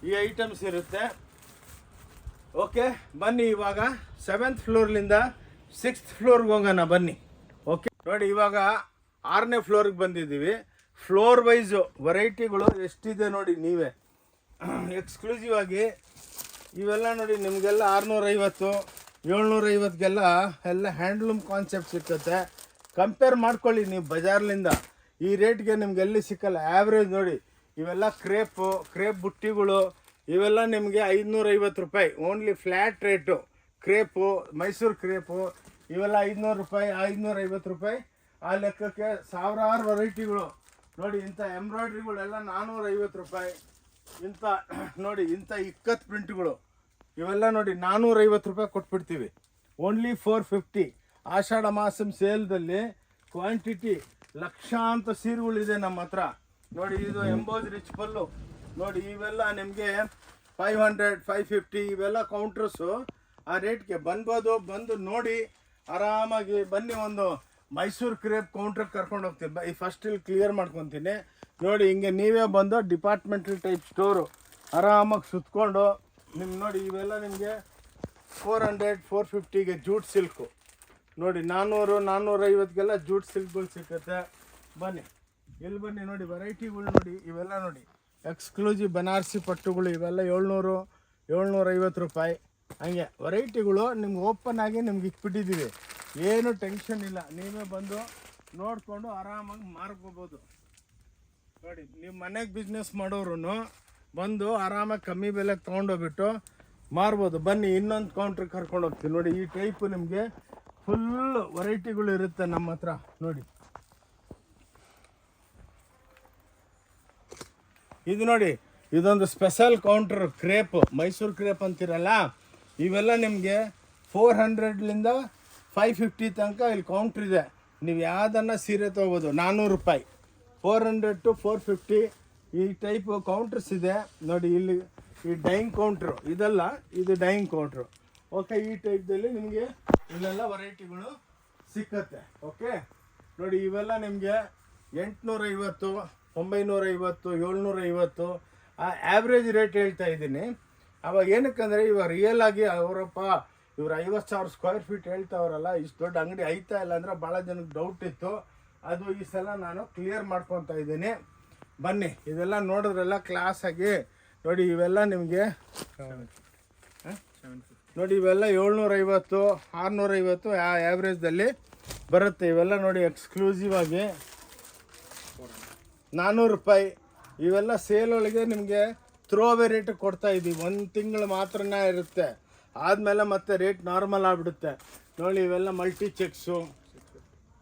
ಈ ಐಟಮ್ಸ್ ಇರುತ್ತೆ. ಓಕೆ ಬನ್ನಿ, ಇವಾಗ 7th ಫ್ಲೋರ್ಲಿಂದ 6th ಫ್ಲೋರ್ಗೆ ಹೋಗೋಣ ಬನ್ನಿ. ಓಕೆ ನೋಡಿ, ಇವಾಗ 6ನೇ ಫ್ಲೋರ್ಗೆ ಬಂದಿದ್ದೀವಿ. ಫ್ಲೋರ್ ವೈಸು ವೆರೈಟಿಗಳು ಎಷ್ಟಿದೆ ನೋಡಿ ನೀವೇ. ಎಕ್ಸ್ಕ್ಲೂಸಿವ್ ಆಗಿ ಇವೆಲ್ಲ ನೋಡಿ ನಿಮಗೆಲ್ಲ 650, 750ಗೆಲ್ಲ ಎಲ್ಲ ಹ್ಯಾಂಡ್ಲೂಮ್ ಕಾನ್ಸೆಪ್ಟ್ ಸಿಕ್ಕುತ್ತೆ. ಕಂಪೇರ್ ಮಾಡ್ಕೊಳ್ಳಿ ನೀವು ಬಜಾರ್ಲಿಂದ. ಈ ರೇಟ್ಗೆ ನಿಮ್ಗೆ ಎಲ್ಲಿ ಸಿಕ್ಕಲ್ಲ. ಆ್ಯಾವ್ರೇಜ್ ನೋಡಿ ಇವೆಲ್ಲ ಕ್ರೇಪ್ ಬುಟ್ಟಿಗಳು ಇವೆಲ್ಲ ನಿಮಗೆ 550 ರೂಪಾಯಿ only flat rate. Crepe, Mysuru crepe ಇವೆಲ್ಲ 500 ರೂಪಾಯಿ, 550 ರೂಪಾಯಿ. ಆ ಲೆಕ್ಕಕ್ಕೆ ಸಾವಿರಾರು ವೆರೈಟಿಗಳು ನೋಡಿ. ಇಂಥ ಎಂಬ್ರಾಯ್ಡ್ರಿಗಳೆಲ್ಲ 450 ರೂಪಾಯಿ. ಇಂಥ ನೋಡಿ ಇಂಥ ಇಕ್ಕತ್ ಪ್ರಿಂಟ್ಗಳು ಇವೆಲ್ಲ ನೋಡಿ 450 ರೂಪಾಯಿ ಕೊಟ್ಬಿಡ್ತೀವಿ. ಓನ್ಲಿ 450. ಆಷಾಢ ಮಾಸಂ ಸೇಲ್ದಲ್ಲಿ ಕ್ವಾಂಟಿಟಿ ಲಕ್ಷಾಂತರ ಸೀರೆಗಳಿದೆ ನಮ್ಮ ಹತ್ರ ನೋಡಿ. ಇದು ಎಂಬೋಸ್ ರಿಚ್ ಪಲ್ಲು ನೋಡಿ. ಇವೆಲ್ಲ ನಿಮಗೆ 500, 550 ಇವೆಲ್ಲ ಕೌಂಟ್ರಸ್ಸು. ಆ ರೇಟ್ಗೆ ಬಂದು ನೋಡಿ ಆರಾಮಾಗಿ ಬನ್ನಿ. ಒಂದು ಮೈಸೂರು ಕ್ರೇಪ್ ಕೌಂಟ್ರಿಗೆ ಕರ್ಕೊಂಡು ಹೋಗ್ತೀನಿ. ಫಸ್ಟ್ ಇಲ್ಲಿ ಕ್ಲಿಯರ್ ಮಾಡ್ಕೊತೀನಿ ನೋಡಿ. ಹಿಂಗೆ ನೀವೇ ಬಂದು ಡಿಪಾರ್ಟ್ಮೆಂಟಲ್ ಟೈಪ್ ಸ್ಟೋರು ಆರಾಮಾಗಿ ಸುತ್ಕೊಂಡು ನೋಡಿ. ಇವೆಲ್ಲ ನಿಮಗೆ 400, 450ಗೆ ಜೂಟ್ ಸಿಲ್ಕು ನೋಡಿ. 400, 450ಗೆಲ್ಲ ಜೂಟ್ ಸಿಲ್ಕ್ಗಳು ಸಿಕ್ಕುತ್ತೆ. ಬನ್ನಿ ಇಲ್ಲಿ ಬನ್ನಿ ನೋಡಿ ವೆರೈಟಿಗಳು ನೋಡಿ. ಇವೆಲ್ಲ ನೋಡಿ ಎಕ್ಸ್ಕ್ಲೂಸಿವ್ ಬನಾರಸಿ ಪಟ್ಟುಗಳು ಇವೆಲ್ಲ 700, 750 ರೂಪಾಯಿ. ಹಂಗೆ ವೆರೈಟಿಗಳು ನಿಮ್ಗೆ ಓಪನ್ ಆಗಿ ನಿಮ್ಗೆ ಇಕ್ಬಿಟ್ಟಿದ್ದೀವಿ, ಏನು ಟೆನ್ಷನ್ ಇಲ್ಲ. ನೀವೇ ಬಂದು ನೋಡಿಕೊಂಡು ಆರಾಮಾಗಿ ಮಾರ್ಕೋಬೋದು. ನೋಡಿ, ನೀವು ಮನೆಗೆ ಬಿಸ್ನೆಸ್ ಮಾಡೋರು ಬಂದು ಆರಾಮಾಗಿ ಕಮ್ಮಿ ಬೆಲೆಗೆ ತೊಗೊಂಡೋಗ್ಬಿಟ್ಟು ಮಾರ್ಬೋದು. ಬನ್ನಿ, ಇನ್ನೊಂದು ಕೌಂಟ್ರಿಗೆ ಕರ್ಕೊಂಡು ಹೋಗ್ತೀವಿ. ನೋಡಿ, ಈ ಟೈಪು ನಿಮಗೆ ಫುಲ್ ವೆರೈಟಿಗಳು ಇರುತ್ತೆ ನಮ್ಮ ಹತ್ರ. ನೋಡಿ, ಇದು ನೋಡಿ, ಇದೊಂದು special counter crepe, Mysore crepe ಅಂತಿರಲ್ಲ, ಇವೆಲ್ಲ ನಿಮಗೆ 400ಲಿಂದ 550 ತನಕ ಇಲ್ಲಿ ಕೌಂಟ್ರ್ ಇದೆ. ನೀವು ಯಾವುದನ್ನು ಸೀರೆ ತೊಗೋಬೋದು. 400 ರೂಪಾಯಿ, 400 to 450 ಈ ಟೈಪು ಕೌಂಟ್ರಸ್ ಇದೆ. ನೋಡಿ, ಇಲ್ಲಿ ಈ ಡೈಯಿಂಗ್ ಕೌಂಟ್ರು ಇದಲ್ಲ, ಇದು ಡೈಯಿಂಗ್ ಕೌಂಟ್ರು. ಓಕೆ, ಈ ಟೈಪ್ದಲ್ಲಿ ನಿಮಗೆ ಇಲ್ಲೆಲ್ಲ ವೆರೈಟಿಗಳು ಸಿಕ್ಕತ್ತೆ. ಓಕೆ, ನೋಡಿ, ಇವೆಲ್ಲ ನಿಮಗೆ 850, 950, 750 ಆ ಆ್ಯಾವ್ರೇಜ್ ರೇಟ್ ಹೇಳ್ತಾ ಇದ್ದೀನಿ. ಅವಾಗ ಏನಕ್ಕಂದರೆ ಇವಾಗ ರಿಯಲ್ ಆಗಿ ಅವರಪ್ಪ ಇವ್ರು 50,000 ಸ್ಕ್ವೇರ್ ಫೀಟ್ ಹೇಳ್ತಾವ್ರಲ್ಲ, ಇಷ್ಟು ದೊಡ್ಡ ಅಂಗಡಿ ಐತಾ ಇಲ್ಲ ಅಂದರೆ ಭಾಳ ಜನಕ್ಕೆ ಡೌಟ್ ಇತ್ತು. ಅದು ಈ ಸಲ ನಾನು ಕ್ಲಿಯರ್ ಮಾಡ್ಕೊತಾ ಇದ್ದೀನಿ. ಬನ್ನಿ, ಇದೆಲ್ಲ ನೋಡಿದ್ರೆಲ್ಲ ಕ್ಲಾಸಾಗಿ. ನೋಡಿ, ಇವೆಲ್ಲ ನಿಮಗೆ ನೋಡಿ, ಇವೆಲ್ಲ 750, 650 ಆ್ಯಾವ್ರೇಜ್ದಲ್ಲಿ ಬರುತ್ತೆ. ಇವೆಲ್ಲ ನೋಡಿ, ಎಕ್ಸ್ಕ್ಲೂಸಿವ್ ಆಗಿ 400 ರೂಪಾಯಿ. ಇವೆಲ್ಲ ಸೇಲ್ ಒಳಗೆ ನಿಮಗೆ ಥ್ರೋ ಅವೇ ರೇಟ್ ಕೊಡ್ತಾ ಇದ್ದೀವಿ. 1 ತಿಂಗಳು ಮಾತ್ರನೇ ಇರುತ್ತೆ, ಆದಮೇಲೆ ಮತ್ತೆ ರೇಟ್ ನಾರ್ಮಲ್ ಆಗಿಬಿಡುತ್ತೆ. ನೋಡಿ, ಇವೆಲ್ಲ ಮಲ್ಟಿ ಚೆಕ್ಸು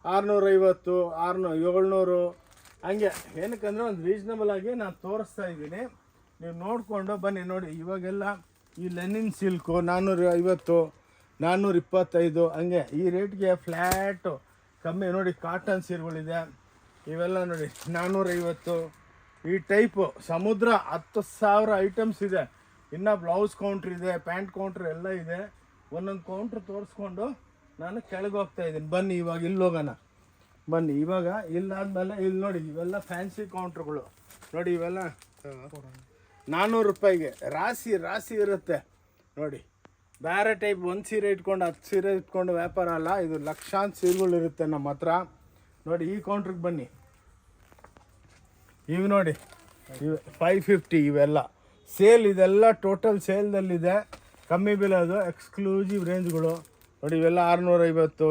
650, 700 ಹಂಗೆ. ಏನಕ್ಕಂದರೆ ಒಂದು ರೀಸ್ನಬಲ್ ಆಗಿ ನಾನು ತೋರಿಸ್ತಾ ಇದ್ದೀನಿ, ನೀವು ನೋಡಿಕೊಂಡು ಬನ್ನಿ. ನೋಡಿ, ಇವಾಗೆಲ್ಲ ಈ ಲೆನಿನ್ ಸಿಲ್ಕು 450, 425 ಹಂಗೆ ಈ ರೇಟ್ಗೆ ಫ್ಲ್ಯಾಟು ಕಮ್ಮಿ. ನೋಡಿ, ಕಾಟನ್ ಸೀರೆಗಳಿದೆ, ಇವೆಲ್ಲ ನೋಡಿ 450. ಈ ಟೈಪು ಸಮುದ್ರ 10,000 ಐಟಮ್ಸ್ ಇದೆ. ಇನ್ನು ಬ್ಲೌಸ್ ಕೌಂಟ್ರ್ ಇದೆ, ಪ್ಯಾಂಟ್ ಕೌಂಟ್ರ್ ಎಲ್ಲ ಇದೆ. ಒಂದೊಂದು ಕೌಂಟ್ರ್ ತೋರಿಸ್ಕೊಂಡು ನಾನು ಕೆಳಗೆ ಹೋಗ್ತಾ ಇದ್ದೀನಿ. ಬನ್ನಿ, ಇವಾಗ ಇಲ್ಲಿ ಹೋಗೋಣ. ಬನ್ನಿ, ಇವಾಗ ಇಲ್ಲಾದ್ಮೇಲೆ ಇಲ್ಲಿ ನೋಡಿ, ಇವೆಲ್ಲ ಫ್ಯಾನ್ಸಿ ಕೌಂಟ್ರುಗಳು. ನೋಡಿ, ಇವೆಲ್ಲ 400 ರೂಪಾಯಿಗೆ ರಾಶಿ ಇರುತ್ತೆ. ನೋಡಿ, ಬೇರೆ ಟೈಪ್ ಒಂದು ಸೀರೆ ಇಟ್ಕೊಂಡು 10 ಸೀರೆ ಇಟ್ಕೊಂಡು ವ್ಯಾಪಾರ ಅಲ್ಲ, ಇದು ಲಕ್ಷಾಂತರ ಸೀರೆಗಳು ಇರುತ್ತೆ ನಮ್ಮ ಹತ್ರ. ನೋಡಿ, ಈ ಕೌಂಟ್ರಿಗೆ ಬನ್ನಿ. ಇವು ನೋಡಿ, ಇವು 550. ಇವೆಲ್ಲ ಸೇಲ್, ಇದೆಲ್ಲ ಟೋಟಲ್ ಸೇಲ್ದಲ್ಲಿದೆ, ಕಮ್ಮಿ ಬೆಲೆ. ಅದು ಎಕ್ಸ್ಕ್ಲೂಸಿವ್ ರೇಂಜ್ಗಳು. ನೋಡಿ, ಇವೆಲ್ಲ 650,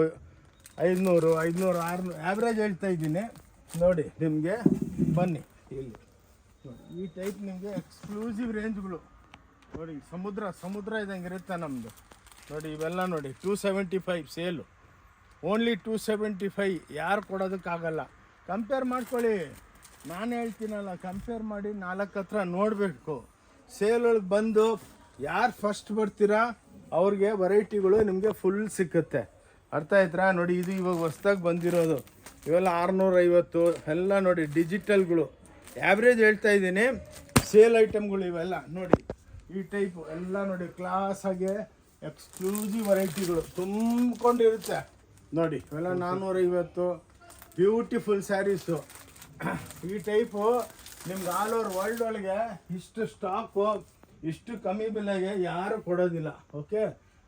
500, 500, 600 ಆ್ಯಾವ್ರೇಜ್ ಹೇಳ್ತಾ ಇದ್ದೀನಿ. ನೋಡಿ, ನಿಮಗೆ ಬನ್ನಿ ಇಲ್ಲಿ ನೋಡಿ, ಈ ಟೈಪ್ ನಿಮಗೆ ಎಕ್ಸ್ಕ್ಲೂಸಿವ್ ರೇಂಜ್ಗಳು. ನೋಡಿ, ಸಮುದ್ರ ಇದ್ದಂಗೆ ಇರುತ್ತೆ ನಮ್ಮದು. ನೋಡಿ, ಇವೆಲ್ಲ ನೋಡಿ 275 ಸೇಲು, ಓನ್ಲಿ 275. ಯಾರು ಕೊಡೋದಕ್ಕಾಗಲ್ಲ. ಕಂಪೇರ್ ಮಾಡ್ಕೊಳ್ಳಿ, ನಾನು ಹೇಳ್ತೀನಲ್ಲ, ಕಂಪೇರ್ ಮಾಡಿ 4 ಹತ್ರ ನೋಡಬೇಕು. ಸೇಲ್ ಒಳಗೆ ಬಂದು ಯಾರು ಫಸ್ಟ್ ಬರ್ತೀರಾ ಅವ್ರಿಗೆ ವೆರೈಟಿಗಳು ನಿಮಗೆ ಫುಲ್ ಸಿಕ್ಕುತ್ತೆ. ಅರ್ಥ ಆಯ್ತಾ? ನೋಡಿ, ಇದು ಇವಾಗ ಹೊಸ್ದಾಗಿ ಬಂದಿರೋದು. ಇವೆಲ್ಲ 650 ಎಲ್ಲ ನೋಡಿ, ಡಿಜಿಟಲ್ಗಳು. ಆ್ಯಾವ್ರೇಜ್ ಹೇಳ್ತಾ ಇದ್ದೀನಿ, ಸೇಲ್ ಐಟಮ್ಗಳು ಇವೆಲ್ಲ. ನೋಡಿ, ಈ ಟೈಪು ಎಲ್ಲ ನೋಡಿ, ಕ್ಲಾಸಾಗೆ ಎಕ್ಸ್ಕ್ಲೂಸಿವ್ ವೆರೈಟಿಗಳು ತುಂಬಿಕೊಂಡಿರುತ್ತೆ. ನೋಡಿ, ಇವೆಲ್ಲ 450 ಬ್ಯೂಟಿಫುಲ್ ಸ್ಯಾರೀಸು. ಈ ಟೈಪು ನಿಮ್ಗೆ ಆಲ್ ಓವರ್ ವರ್ಲ್ಡ್ ಒಳಗೆ ಇಷ್ಟು ಸ್ಟಾಕು ಇಷ್ಟು ಕಮ್ಮಿ ಬೆಲೆಗೆ ಯಾರು ಕೊಡೋದಿಲ್ಲ. ಓಕೆ,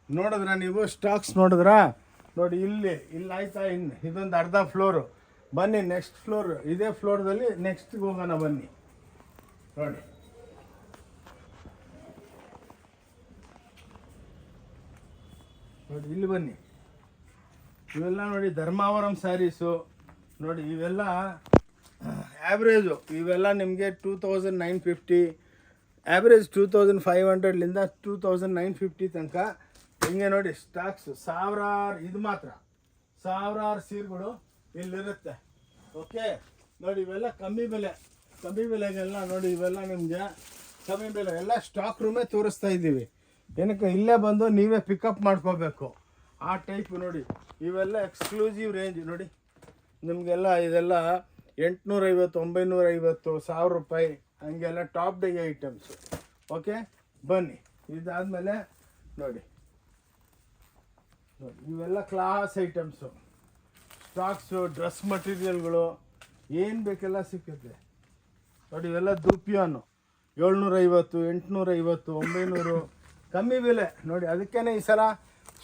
ನೋಡಿದ್ರ ನೀವು ಸ್ಟಾಕ್ಸ್ ನೋಡಿದ್ರಾ? ನೋಡಿ, ಇಲ್ಲಿ ಆಯ್ತಾ? ಇನ್ನು ಇದೊಂದು ಅರ್ಧ ಫ್ಲೋರು. ಬನ್ನಿ, ನೆಕ್ಸ್ಟ್ ಫ್ಲೋರ್, ಇದೇ ಫ್ಲೋರ್ದಲ್ಲಿ ನೆಕ್ಸ್ಟ್ಗೆ ಹೋಗೋಣ. ಬನ್ನಿ, ನೋಡಿ, ಇಲ್ಲಿ ಬನ್ನಿ. ಇವೆಲ್ಲ ನೋಡಿ, ಧರ್ಮಾವರಂ ಸ್ಯಾರೀಸು. ನೋಡಿ, ಇವೆಲ್ಲ ಆ್ಯಾವ್ರೇಜು. ಇವೆಲ್ಲ ನಿಮಗೆ 2950, ಆ್ಯಾವ್ರೇಜ್ 2500ಲಿಂದ 2950 ತನಕ. ಹಿಂಗೆ ನೋಡಿ, ಸ್ಟಾಕ್ಸ್ ಸಾವಿರಾರು, ಇದು ಮಾತ್ರ ಸಾವಿರಾರು ಸೀರೆಗಳು ಇಲ್ಲಿರುತ್ತೆ. ಓಕೆ, ನೋಡಿ, ಇವೆಲ್ಲ ಕಮ್ಮಿ ಬೆಲೆಗೆಲ್ಲ ನೋಡಿ, ಇವೆಲ್ಲ ನಿಮಗೆ ಕಮ್ಮಿ ಬೆಲೆ. ಎಲ್ಲ ಸ್ಟಾಕ್ ರೂಮೇ ತೋರಿಸ್ತಾ ಇದ್ದೀವಿ. ಏನಕ್ಕೆ, ಇಲ್ಲೇ ಬಂದು ನೀವೇ ಪಿಕಪ್ ಮಾಡ್ಕೋಬೇಕು ಆ ಟೈಪ್. ನೋಡಿ, ಇವೆಲ್ಲ ಎಕ್ಸ್ಕ್ಲೂಸಿವ್ ರೇಂಜ್. ನೋಡಿ, ನಿಮಗೆಲ್ಲ ಇದೆಲ್ಲ 850, 950, 1000 ರೂಪಾಯಿ ಹಂಗೆಲ್ಲ ಟಾಪ್ ಡೇ ಐಟಮ್ಸು. ಓಕೆ, ಬನ್ನಿ. ಇದಾದಮೇಲೆ ನೋಡಿ, ಇವೆಲ್ಲ ಕ್ಲಾಸ್ ಐಟಮ್ಸು, ಸ್ಟಾಕ್ಸು, ಡ್ರೆಸ್ ಮಟೀರಿಯಲ್ಗಳು, ಏನು ಬೇಕೆಲ್ಲ ಸಿಕ್ಕುತ್ತೆ. ನೋಡಿ, ಇವೆಲ್ಲ ದುಪಿಯಾನು 750, 850, 900 ಕಮ್ಮಿ ಬೆಲೆ. ನೋಡಿ, ಅದಕ್ಕೇ ಈ ಸಲ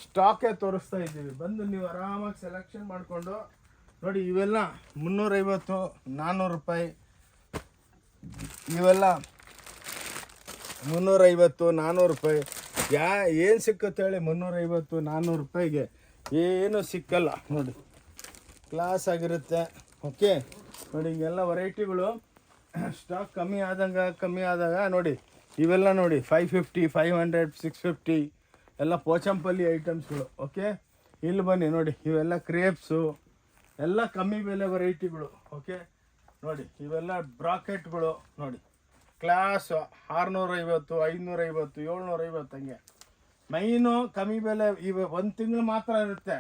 ಸ್ಟಾಕೇ ತೋರಿಸ್ತಾ ಇದ್ದೀವಿ. ಬಂದು ನೀವು ಆರಾಮಾಗಿ ಸೆಲೆಕ್ಷನ್ ಮಾಡಿಕೊಂಡು ನೋಡಿ. ಇವೆಲ್ಲ 350, 400 ರೂಪಾಯಿ. ಇವೆಲ್ಲ 350 400 ರೂಪಾಯಿ. ಏನು ಸಿಕ್ಕತ್ತೆ ಹೇಳಿ 350 400 ರೂಪಾಯಿಗೆ ಏನು ಸಿಕ್ಕಲ್ಲ ನೋಡಿ, ಕ್ಲಾಸ್ ಆಗಿರುತ್ತೆ. ಓಕೆ ನೋಡಿ, ಹಿಂಗೆಲ್ಲ ವೆರೈಟಿಗಳು ಸ್ಟಾಕ್ ಕಮ್ಮಿ ಆದಾಗ ನೋಡಿ, ಇವೆಲ್ಲ ನೋಡಿ 550 500 650 ಎಲ್ಲ ಪೋಚಂಪಲ್ಲಿ ಐಟಮ್ಸ್ಗಳು. ಓಕೆ, ಇಲ್ಲಿ ಬನ್ನಿ ನೋಡಿ, ಇವೆಲ್ಲ ಕ್ರೇಪ್ಸು ಎಲ್ಲ ಕಮ್ಮಿ ಬೆಲೆ ವೆರೈಟಿಗಳು. ಓಕೆ ನೋಡಿ, ಇವೆಲ್ಲ ಬ್ರಾಕೆಟ್ಗಳು ನೋಡಿ, ಕ್ಲಾಸ್ 650 550 750 ಹಂಗೆ. ಮೈನು ಕಮ್ಮಿ ಬೆಲೆ ಒಂದು ತಿಂಗಳು ಮಾತ್ರ ಇರುತ್ತೆ,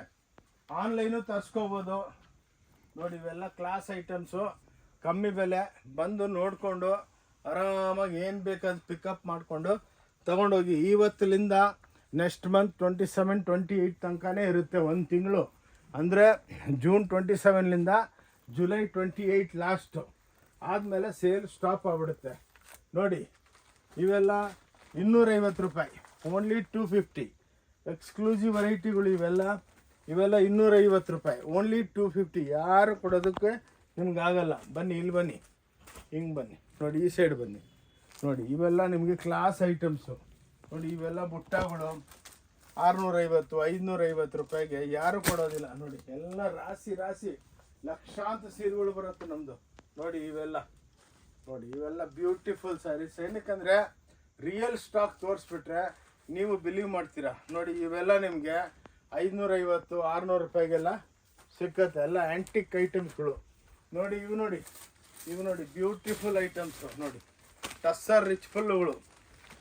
ಆನ್ಲೈನು ತರಿಸ್ಕೋಬೋದು ನೋಡಿ. ಇವೆಲ್ಲ ಕ್ಲಾಸ್ ಐಟಮ್ಸು ಕಮ್ಮಿ ಬೆಲೆ, ಬಂದು ನೋಡಿಕೊಂಡು ಆರಾಮಾಗಿ ಏನು ಬೇಕಾದ ಪಿಕಪ್ ಮಾಡಿಕೊಂಡು ತೊಗೊಂಡೋಗಿ. ಇವತ್ತಿನಿಂದ ನೆಕ್ಸ್ಟ್ ಮಂತ್ 27 28 ತನಕನೇ ಇರುತ್ತೆ, ಒಂದು ತಿಂಗಳು. ಅಂದರೆ ಜೂನ್ 27ಲಿಂದ ಜುಲೈ 28 ಲಾಸ್ಟು, ಆದಮೇಲೆ ಸೇಲ್ ಸ್ಟಾಪ್ ಆಗಿಬಿಡುತ್ತೆ ನೋಡಿ. ಇವೆಲ್ಲ 250 ರೂಪಾಯಿ, ಓನ್ಲಿ 250. ಎಕ್ಸ್ಕ್ಲೂಸಿವ್ ವೆರೈಟಿಗಳು ಇವೆಲ್ಲ 250 ರೂಪಾಯಿ, ಓನ್ಲಿ 250. ಯಾರು ಕೊಡೋದಕ್ಕೆ ನಿಮ್ಗಾಗಲ್ಲ. ಬನ್ನಿ, ಇಲ್ಲಿ ಬನ್ನಿ, ಹಿಂಗೆ ಬನ್ನಿ ನೋಡಿ, ಈ ಸೈಡ್ ಬನ್ನಿ ನೋಡಿ. ಇವೆಲ್ಲ ನಿಮಗೆ ಕ್ಲಾಸ್ ಐಟಮ್ಸು ನೋಡಿ. ಇವೆಲ್ಲ ಬುಟ್ಟಗಳು 650 550 ರೂಪಾಯಿಗೆ ಯಾರು ಕೊಡೋದಿಲ್ಲ ನೋಡಿ. ಎಲ್ಲ ರಾಶಿ ಲಕ್ಷಾಂತರ ಸೀರೆಗಳು ಬರುತ್ತೆ ನಮ್ಮದು ನೋಡಿ. ಇವೆಲ್ಲ ನೋಡಿ, ಇವೆಲ್ಲ ಬ್ಯೂಟಿಫುಲ್ ಸ್ಯಾರೀಸ್. ಏನಕ್ಕಂದರೆ ರಿಯಲ್ ಸ್ಟಾಕ್ ತೋರಿಸ್ಬಿಟ್ರೆ ನೀವು ಬಿಲೀವ್ ಮಾಡ್ತೀರಾ ನೋಡಿ. ಇವೆಲ್ಲ ನಿಮಗೆ 550 600 ರೂಪಾಯಿಗೆಲ್ಲ ಸಿಕ್ಕತ್ತೆ. ಎಲ್ಲ ಆ್ಯಂಟಿಕ್ ಐಟಮ್ಸ್ಗಳು ನೋಡಿ. ಇವು ನೋಡಿ ಬ್ಯೂಟಿಫುಲ್ ಐಟಮ್ಸು ನೋಡಿ, ಟಸ್ಸರ್ ರಿಚ್ ಫುಲ್ಗಳು.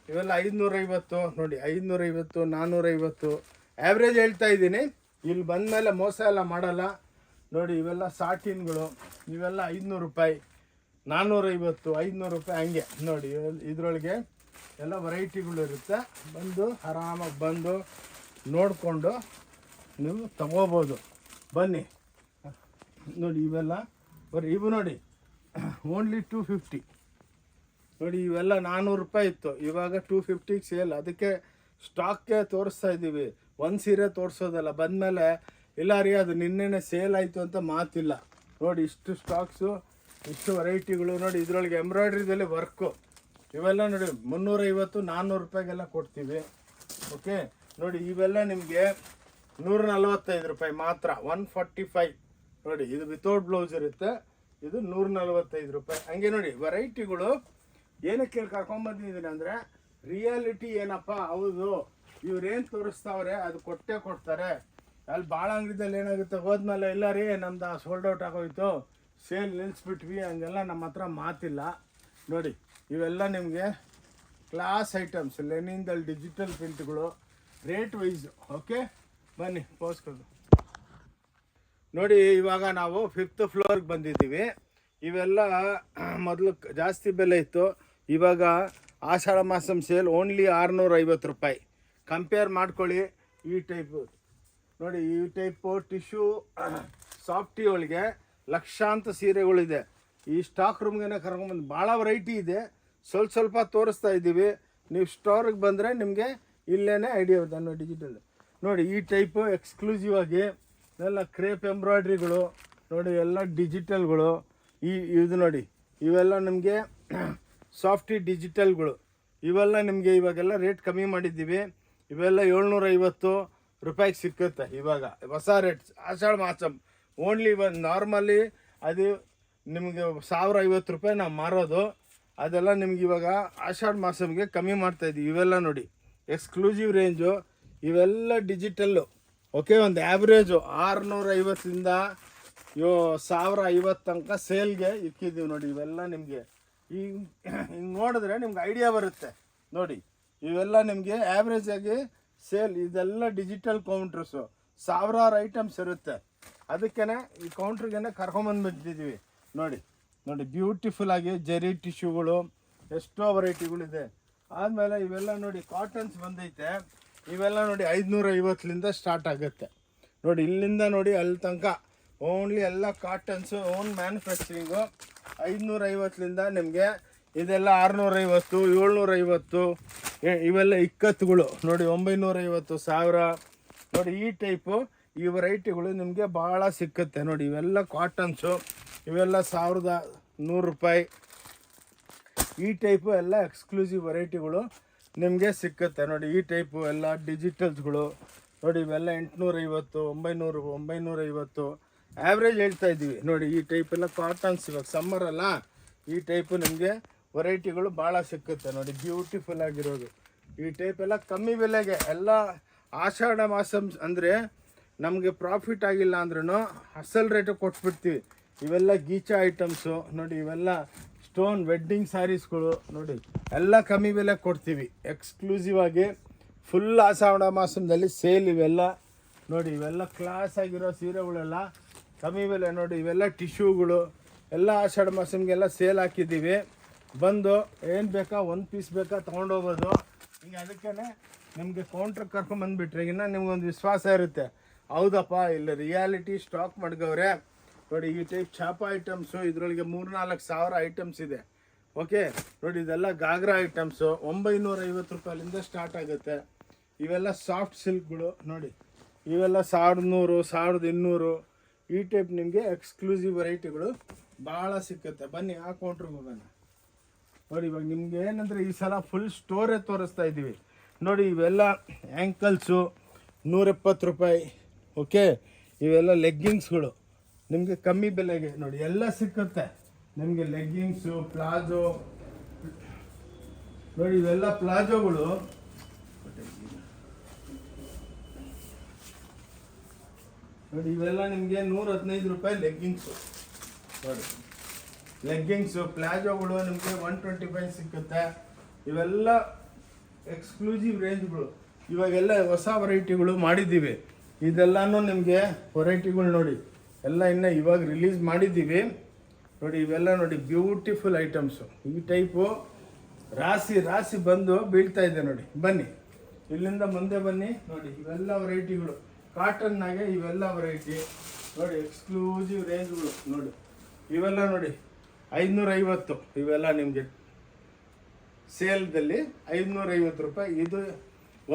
ಇವೆಲ್ಲ 550 ನೋಡಿ, 550 450 ಆ್ಯಾವ್ರೇಜ್ ಹೇಳ್ತಾ ಇದ್ದೀನಿ. ಇಲ್ಲಿ ಬಂದಮೇಲೆ ಮೋಸ ಎಲ್ಲ ಮಾಡಲ್ಲ ನೋಡಿ. ಇವೆಲ್ಲ ಸಾಟಿನ್ಗಳು, ಇವೆಲ್ಲ 500 ರೂಪಾಯಿ 450 500 ರೂಪಾಯಿ ಹಂಗೆ ನೋಡಿ. ಇದರೊಳಗೆ ಎಲ್ಲ ವೆರೈಟಿಗಳು ಇರುತ್ತೆ. ಬಂದು ಆರಾಮಾಗಿ ಬಂದು ನೋಡಿಕೊಂಡು ನೀವು ತಗೋಬೋದು. ಬನ್ನಿ ನೋಡಿ, ಇವೆಲ್ಲ ಇವು ನೋಡಿ ಓನ್ಲಿ 250 ನೋಡಿ. ಇವೆಲ್ಲ 400 ರೂಪಾಯಿ ಇತ್ತು, ಇವಾಗ 250ಗೆ ಸೇಲ್. ಅದಕ್ಕೆ ಸ್ಟಾಕ್ಗೆ ತೋರಿಸ್ತಾ ಇದ್ದೀವಿ, ಒಂದು ಸೀರೆ ತೋರಿಸೋದಲ್ಲ. ಬಂದಮೇಲೆ ಇಲ್ಲ ರೀ ಅದು ನಿನ್ನೆನೇ ಸೇಲ್ ಆಯಿತು ಅಂತ ಮಾತಿಲ್ಲ ನೋಡಿ. ಇಷ್ಟು ಸ್ಟಾಕ್ಸು, ಇಷ್ಟು ವೆರೈಟಿಗಳು ನೋಡಿ. ಇದರೊಳಗೆ ಎಂಬ್ರಾಯ್ಡ್ರಿದಲ್ಲಿ ವರ್ಕು ಇವೆಲ್ಲ ನೋಡಿ 350 400 ರೂಪಾಯಿಗೆಲ್ಲ ಕೊಡ್ತೀವಿ. ಓಕೆ ನೋಡಿ, ಇವೆಲ್ಲ ನಿಮಗೆ 145 ರೂಪಾಯಿ ಮಾತ್ರ, 145 ನೋಡಿ. ಇದು ವಿತೌಟ್ ಬ್ಲೌಸ್ ಇರುತ್ತೆ, ಇದು 145 ರೂಪಾಯಿ ಹಂಗೆ ನೋಡಿ. ವೆರೈಟಿಗಳು ಏನಕ್ಕೆ ಕರ್ಕೊಂಬಂದಿದ್ದೀನಿ ಅಂದರೆ, ರಿಯಾಲಿಟಿ ಏನಪ್ಪ, ಹೌದು ಇವ್ರೇನು ತೋರಿಸ್ತಾವ್ರೆ ಅದು ಕೊಟ್ಟೇ ಕೊಡ್ತಾರೆ. ಅಲ್ಲಿ ಭಾಳ ಅಂಗಡಿದಲ್ಲಿ ಏನಾಗುತ್ತೆ, ಹೋದ್ಮೇಲೆ ಇಲ್ಲ ರೀ ನಮ್ದು ಸೋಲ್ಡ್ ಔಟ್ ಆಗೋಯ್ತು, ಸೇಲ್ ನಿಲ್ಲಿಸ್ಬಿಟ್ವಿ, ಹಂಗೆಲ್ಲ ನಮ್ಮ ಹತ್ರ ಮಾತಿಲ್ಲ ನೋಡಿ. ಇವೆಲ್ಲ ನಿಮಗೆ ಕ್ಲಾಸ್ ಐಟಮ್ಸ್, ಲೆನಿನ್ದಲ್ಲಿ ಡಿಜಿಟಲ್ ಪ್ರಿಂಟ್ಗಳು, ರೇಟ್ ವೈಸು. ಓಕೆ ಬನ್ನಿ ಪೋಸ್ಕೊಂಡು ನೋಡಿ. ಇವಾಗ ನಾವು 5th ಫ್ಲೋರ್ಗೆ ಬಂದಿದ್ದೀವಿ. ಇವೆಲ್ಲ ಮೊದಲು ಜಾಸ್ತಿ ಬೆಲೆ ಇತ್ತು, ಇವಾಗ ಆಷಾಢ ಮಾಸಂ ಸೇಲ್ ಓನ್ಲಿ 650 ರೂಪಾಯಿ. ಕಂಪೇರ್ ಮಾಡ್ಕೊಳ್ಳಿ. ಈ ಟೈಪು ನೋಡಿ, ಈ ಟೈಪು ಟಿಶ್ಯೂ ಸಾಫ್ಟಿ ಒಳಗೆ ಲಕ್ಷಾಂತರ ಸೀರೆಗಳಿದೆ. ಈ ಸ್ಟಾಕ್ ರೂಮ್ಗೆ ಕರ್ಕೊಂಬಂದು ಭಾಳ ವೆರೈಟಿ ಇದೆ. ಸ್ವಲ್ಪ ತೋರಿಸ್ತಾ ಇದ್ದೀವಿ. ನೀವು ಸ್ಟೋರಿಗೆ ಬಂದರೆ ನಿಮಗೆ ಇಲ್ಲೇ ಐಡಿಯಾ ಇದೆ ನೋಡಿ. ಡಿಜಿಟಲ್ ನೋಡಿ, ಈ ಟೈಪು ಎಕ್ಸ್ಕ್ಲೂಸಿವ್ ಆಗಿ ಎಲ್ಲ ಕ್ರೇಪ್ ಎಂಬ್ರಾಯ್ಡ್ರಿಗಳು ನೋಡಿ, ಎಲ್ಲ ಡಿಜಿಟಲ್ಗಳು. ಇದು ನೋಡಿ, ಇವೆಲ್ಲ ನಿಮಗೆ ಸಾಫ್ಟಿ ಡಿಜಿಟಲ್ಗಳು. ಇವೆಲ್ಲ ನಿಮಗೆ ಇವಾಗೆಲ್ಲ ರೇಟ್ ಕಮ್ಮಿ ಮಾಡಿದ್ದೀವಿ. ಇವೆಲ್ಲ 750 ರೂಪಾಯಿಗೆ ಸಿಕ್ಕುತ್ತೆ ಇವಾಗ, ಹೊಸ ರೇಟ್. ಆಷಾಢ ಮಾಸಂ ಓನ್ಲಿ ನಾರ್ಮಲಿ ಅದು ನಿಮಗೆ 1050 ರೂಪಾಯಿ ನಾವು ಮಾರೋದು. ಅದೆಲ್ಲ ನಿಮ್ಗೆ ಇವಾಗ ಆಷಾಢ ಮಾಸಂಗೆ ಕಮ್ಮಿ ಮಾಡ್ತಾಯಿದ್ದೀವಿ. ಇವೆಲ್ಲ ನೋಡಿ ಎಕ್ಸ್ಕ್ಲೂಸಿವ್ ರೇಂಜು, ಇವೆಲ್ಲ ಡಿಜಿಟಲ್ಲು. ಓಕೆ, ಒಂದು ಆ್ಯಾವ್ರೇಜು 650ರಿಂದ 1050 ತನಕ ಸೇಲ್ಗೆ ಇಕ್ಕಿದ್ದೀವಿ ನೋಡಿ. ಇವೆಲ್ಲ ನಿಮಗೆ ಹಿಂಗೆ ನೋಡಿದ್ರೆ ನಿಮ್ಗೆ ಐಡಿಯಾ ಬರುತ್ತೆ ನೋಡಿ. ಇವೆಲ್ಲ ನಿಮಗೆ ಆ್ಯಾವ್ರೇಜಾಗಿ ಸೇಲ್. ಇದೆಲ್ಲ ಡಿಜಿಟಲ್ ಕೌಂಟ್ರಸ್ಸು, ಸಾವಿರಾರು ಐಟಮ್ಸ್ ಇರುತ್ತೆ. ಅದಕ್ಕೇ ಈ ಕೌಂಟ್ರಿಗೇ ಕರ್ಕೊಂಬಂದ್ಬಿಟ್ಟಿದ್ದೀವಿ ನೋಡಿ. ಬ್ಯೂಟಿಫುಲ್ ಆಗಿ ಜರಿ ಟಿಶ್ಯೂಗಳು ಎಷ್ಟೋ ವೆರೈಟಿಗಳಿದೆ. ಆದಮೇಲೆ ಇವೆಲ್ಲ ನೋಡಿ ಕಾಟನ್ಸ್ ಬಂದೈತೆ. ಇವೆಲ್ಲ ನೋಡಿ 550ಲಿಂದ ಸ್ಟಾರ್ಟ್ ಆಗುತ್ತೆ ನೋಡಿ. ಇಲ್ಲಿಂದ ನೋಡಿ ಅಲ್ಲಿ ತನಕ ಓನ್ಲಿ ಎಲ್ಲ ಕಾಟನ್ಸು, ಓನ್ ಮ್ಯಾನುಫ್ಯಾಕ್ಚರಿಂಗು. 550ಲಿಂದ ನಿಮಗೆ ಇದೆಲ್ಲ 650 750. ಇವೆಲ್ಲ ಇಕ್ಕತ್ತುಗಳು ನೋಡಿ 950 1000 ನೋಡಿ. ಈ ಟೈಪು ಈ ವೆರೈಟಿಗಳು ನಿಮಗೆ ಭಾಳ ಸಿಕ್ಕುತ್ತೆ ನೋಡಿ. ಇವೆಲ್ಲ ಕಾಟನ್ಸು, ಇವೆಲ್ಲ 1100 ರೂಪಾಯಿ. ಈ ಟೈಪು ಎಲ್ಲ ಎಕ್ಸ್ಕ್ಲೂಸಿವ್ ವೆರೈಟಿಗಳು ನಿಮಗೆ ಸಿಕ್ಕುತ್ತೆ ನೋಡಿ. ಈ ಟೈಪು ಎಲ್ಲ ಡಿಜಿಟಲ್ಸ್ಗಳು ನೋಡಿ. ಇವೆಲ್ಲ 850, 900, 950 ಆ್ಯಾವ್ರೇಜ್ ಹೇಳ್ತಾ ಇದ್ದೀವಿ ನೋಡಿ. ಈ ಟೈಪ್ ಎಲ್ಲ ಕಾಟನ್ಸ್, ಇವಾಗ ಸಮ್ಮರ್ ಅಲ್ಲ, ಈ ಟೈಪು ನಿಮಗೆ ವೆರೈಟಿಗಳು ಭಾಳ ಸಿಕ್ಕುತ್ತೆ ನೋಡಿ. ಬ್ಯೂಟಿಫುಲ್ ಆಗಿರೋದು ಈ ಟೈಪ್ ಎಲ್ಲ ಕಮ್ಮಿ ಬೆಲೆಗೆ ಎಲ್ಲ. ಆಷಾಢ ಮಾಸ ಅಂದರೆ ನಮಗೆ ಪ್ರಾಫಿಟ್ ಆಗಿಲ್ಲ ಅಂದ್ರೂ ಅಸಲ್ ರೇಟು ಕೊಟ್ಬಿಡ್ತೀವಿ. ಇವೆಲ್ಲ ಗೀಚಾ ಐಟಮ್ಸು ನೋಡಿ. ಇವೆಲ್ಲ ಸ್ಟೋನ್ ವೆಡ್ಡಿಂಗ್ ಸ್ಯಾರೀಸ್ಗಳು ನೋಡಿ. ಎಲ್ಲ ಕಮ್ಮಿ ಬೆಲೆ ಕೊಡ್ತೀವಿ ಎಕ್ಸ್ಕ್ಲೂಸಿವ್ ಆಗಿ. ಫುಲ್ ಆಷಾಢ ಮಾಸದಲ್ಲಿ ಸೇಲ್ ಇವೆಲ್ಲ ನೋಡಿ. ಇವೆಲ್ಲ ಕ್ಲಾಸ್ ಆಗಿರೋ ಸೀರೆಗಳೆಲ್ಲ ಕಮ್ಮಿ ಬೆಲೆ ನೋಡಿ. ಇವೆಲ್ಲ ಟಿಶ್ಯೂಗಳು ಎಲ್ಲ ಆಷಾಢ ಮಾಸಮ್ಗೆಲ್ಲ ಸೇಲ್ ಹಾಕಿದ್ದೀವಿ. ಬಂದು ಏನು ಬೇಕಾ, ಒಂದು ಪೀಸ್ ಬೇಕಾ ತೊಗೊಂಡೋಗ್ಬೋದು. ಹಿಂಗೆ ಅದಕ್ಕೇ ನಿಮಗೆ ಕೌಂಟ್ರ್ ಕರ್ಕೊಂಬಂದುಬಿಟ್ರೆ ಇನ್ನು ನಿಮ್ಗೊಂದು ವಿಶ್ವಾಸ ಇರುತ್ತೆ, ಹೌದಪ್ಪ ಇಲ್ಲ ರಿಯಾಲಿಟಿ ಸ್ಟಾಕ್ ಮಾಡ್ಗವ್ರೆ ನೋಡಿ. ಈ ಟೈಪ್ ಚಾಪ ಐಟಮ್ಸು ಇದರೊಳಗೆ 3-4 ಸಾವಿರ ಐಟಮ್ಸ್ ಇದೆ. ಓಕೆ ನೋಡಿ. ಇದೆಲ್ಲ ಗಾಗ್ರಾ ಐಟಮ್ಸು 950 ರೂಪಾಯಿಲಿಂದ ಸ್ಟಾರ್ಟ್ ಆಗುತ್ತೆ. ಇವೆಲ್ಲ ಸಾಫ್ಟ್ ಸಿಲ್ಕ್ಗಳು ನೋಡಿ. ಇವೆಲ್ಲ 1100, 1200 ಈ ಟೈಪ್ ನಿಮಗೆ ಎಕ್ಸ್ಕ್ಲೂಸಿವ್ ವೆರೈಟಿಗಳು ಭಾಳ ಸಿಕ್ಕುತ್ತೆ. ಬನ್ನಿ ಆ ಕೌಂಟ್ರಿಗೆ ಹೋಗೋಣ ನೋಡಿ. ಇವಾಗ ನಿಮ್ಗೆ ಏನಂದರೆ ಈ ಸಲ ಫುಲ್ ಸ್ಟೋರೇ ತೋರಿಸ್ತಾ ಇದ್ದೀವಿ ನೋಡಿ. ಇವೆಲ್ಲ ಆ್ಯಂಕಲ್ಸು 170 ರೂಪಾಯಿ. ಓಕೆ, ಇವೆಲ್ಲ ಲೆಗ್ಗಿಂಗ್ಸ್ಗಳು ನಿಮಗೆ ಕಮ್ಮಿ ಬೆಲೆಗೆ ನೋಡಿ ಎಲ್ಲ ಸಿಕ್ಕುತ್ತೆ ನಿಮಗೆ. ಲೆಗ್ಗಿಂಗ್ಸು, ಪ್ಲಾಜೋ ನೋಡಿ. ಇವೆಲ್ಲ ಪ್ಲಾಜೋಗಳು ನೋಡಿ. ಇವೆಲ್ಲ ನಿಮಗೆ 115 ರೂಪಾಯಿ ಲೆಗ್ಗಿಂಗ್ಸು ನೋಡಿ. ಲೆಗ್ಗಿಂಗ್ಸು ಪ್ಲಾಜೋಗಳು ನಿಮಗೆ 125 ಸಿಕ್ಕುತ್ತೆ. ಇವೆಲ್ಲ ಎಕ್ಸ್ಕ್ಲೂಸಿವ್ ರೇಂಜ್ಗಳು. ಇವಾಗೆಲ್ಲ ಹೊಸ ವೆರೈಟಿಗಳು ಮಾಡಿದ್ದೀವಿ. ಇದೆಲ್ಲನೂ ನಿಮಗೆ ವೆರೈಟಿಗಳು ನೋಡಿ. ಎಲ್ಲ ಇನ್ನು ಇವಾಗ ರಿಲೀಸ್ ಮಾಡಿದ್ದೀವಿ ನೋಡಿ. ಇವೆಲ್ಲ ನೋಡಿ ಬ್ಯೂಟಿಫುಲ್ ಐಟಮ್ಸು. ಈ ಟೈಪು ರಾಶಿ ರಾಶಿ ಬಂದು ಬೀಳ್ತಾ ಇದೆ ನೋಡಿ. ಬನ್ನಿ ಇಲ್ಲಿಂದ ಮುಂದೆ ಬನ್ನಿ ನೋಡಿ. ಇವೆಲ್ಲ ವೆರೈಟಿಗಳು ಕಾಟನ್ನಾಗೆ ಇವೆಲ್ಲ ವೆರೈಟಿ ನೋಡಿ. ಎಕ್ಸ್ಕ್ಲೂಸಿವ್ ರೇಂಜ್ಗಳು ನೋಡಿ. ಇವೆಲ್ಲ ನೋಡಿ 550. ಇವೆಲ್ಲ ನಿಮಗೆ ಸೇಲ್ದಲ್ಲಿ 550 ರೂಪಾಯಿ. ಇದು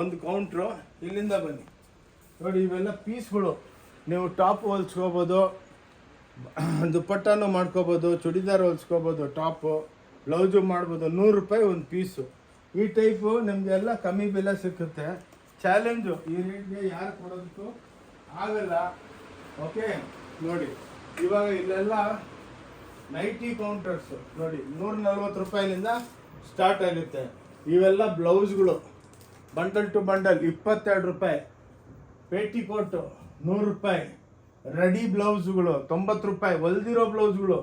ಒಂದು ಕೌಂಟ್ರು. ಇಲ್ಲಿಂದ ಬನ್ನಿ ನೋಡಿ. ಇವೆಲ್ಲ ಪೀಸ್ಗಳು ನೀವು ಟಾಪ್ ಹೊಲ್ಸ್ಕೋಬೋದು, ದುಪ್ಪಟ್ಟನೂ ಮಾಡ್ಕೋಬೋದು, ಚೂಡಿದಾರ್ ಹೊಲ್ಸ್ಕೋಬೋದು, ಟಾಪು ಬ್ಲೌಸು ಮಾಡ್ಬೋದು. 100 ರೂಪಾಯಿ ಒಂದು ಪೀಸು. ಈ ಟೈಪು ನಿಮಗೆಲ್ಲ ಕಮ್ಮಿ ಬೆಲೆ ಸಿಕ್ಕುತ್ತೆ. ಚಾಲೆಂಜು ಈ ರೇಟ್ಗೆ ಯಾರು ಕೊಡೋದಕ್ಕೂ ಆಗಲ್ಲ. ಓಕೆ ನೋಡಿ. ಇವಾಗ ಇಲ್ಲೆಲ್ಲ ನೈಟಿ ಕೌಂಟರ್ಸು ನೋಡಿ 140 ರೂಪಾಯಿಲಿಂದ ಸ್ಟಾರ್ಟ್ ಆಗುತ್ತೆ. ಇವೆಲ್ಲ ಬ್ಲೌಸ್ಗಳು ಬಂಡಲ್ ಟು ಬಂಡಲ್ 22 ರೂಪಾಯಿ. ಪೇಟಿಕೋಟು 100 ರೂಪಾಯಿ. ರೆಡಿ ಬ್ಲೌಸ್ಗಳು 90 ರೂಪಾಯಿ. ಹೊಲ್ದಿರೋ ಬ್ಲೌಸ್ಗಳು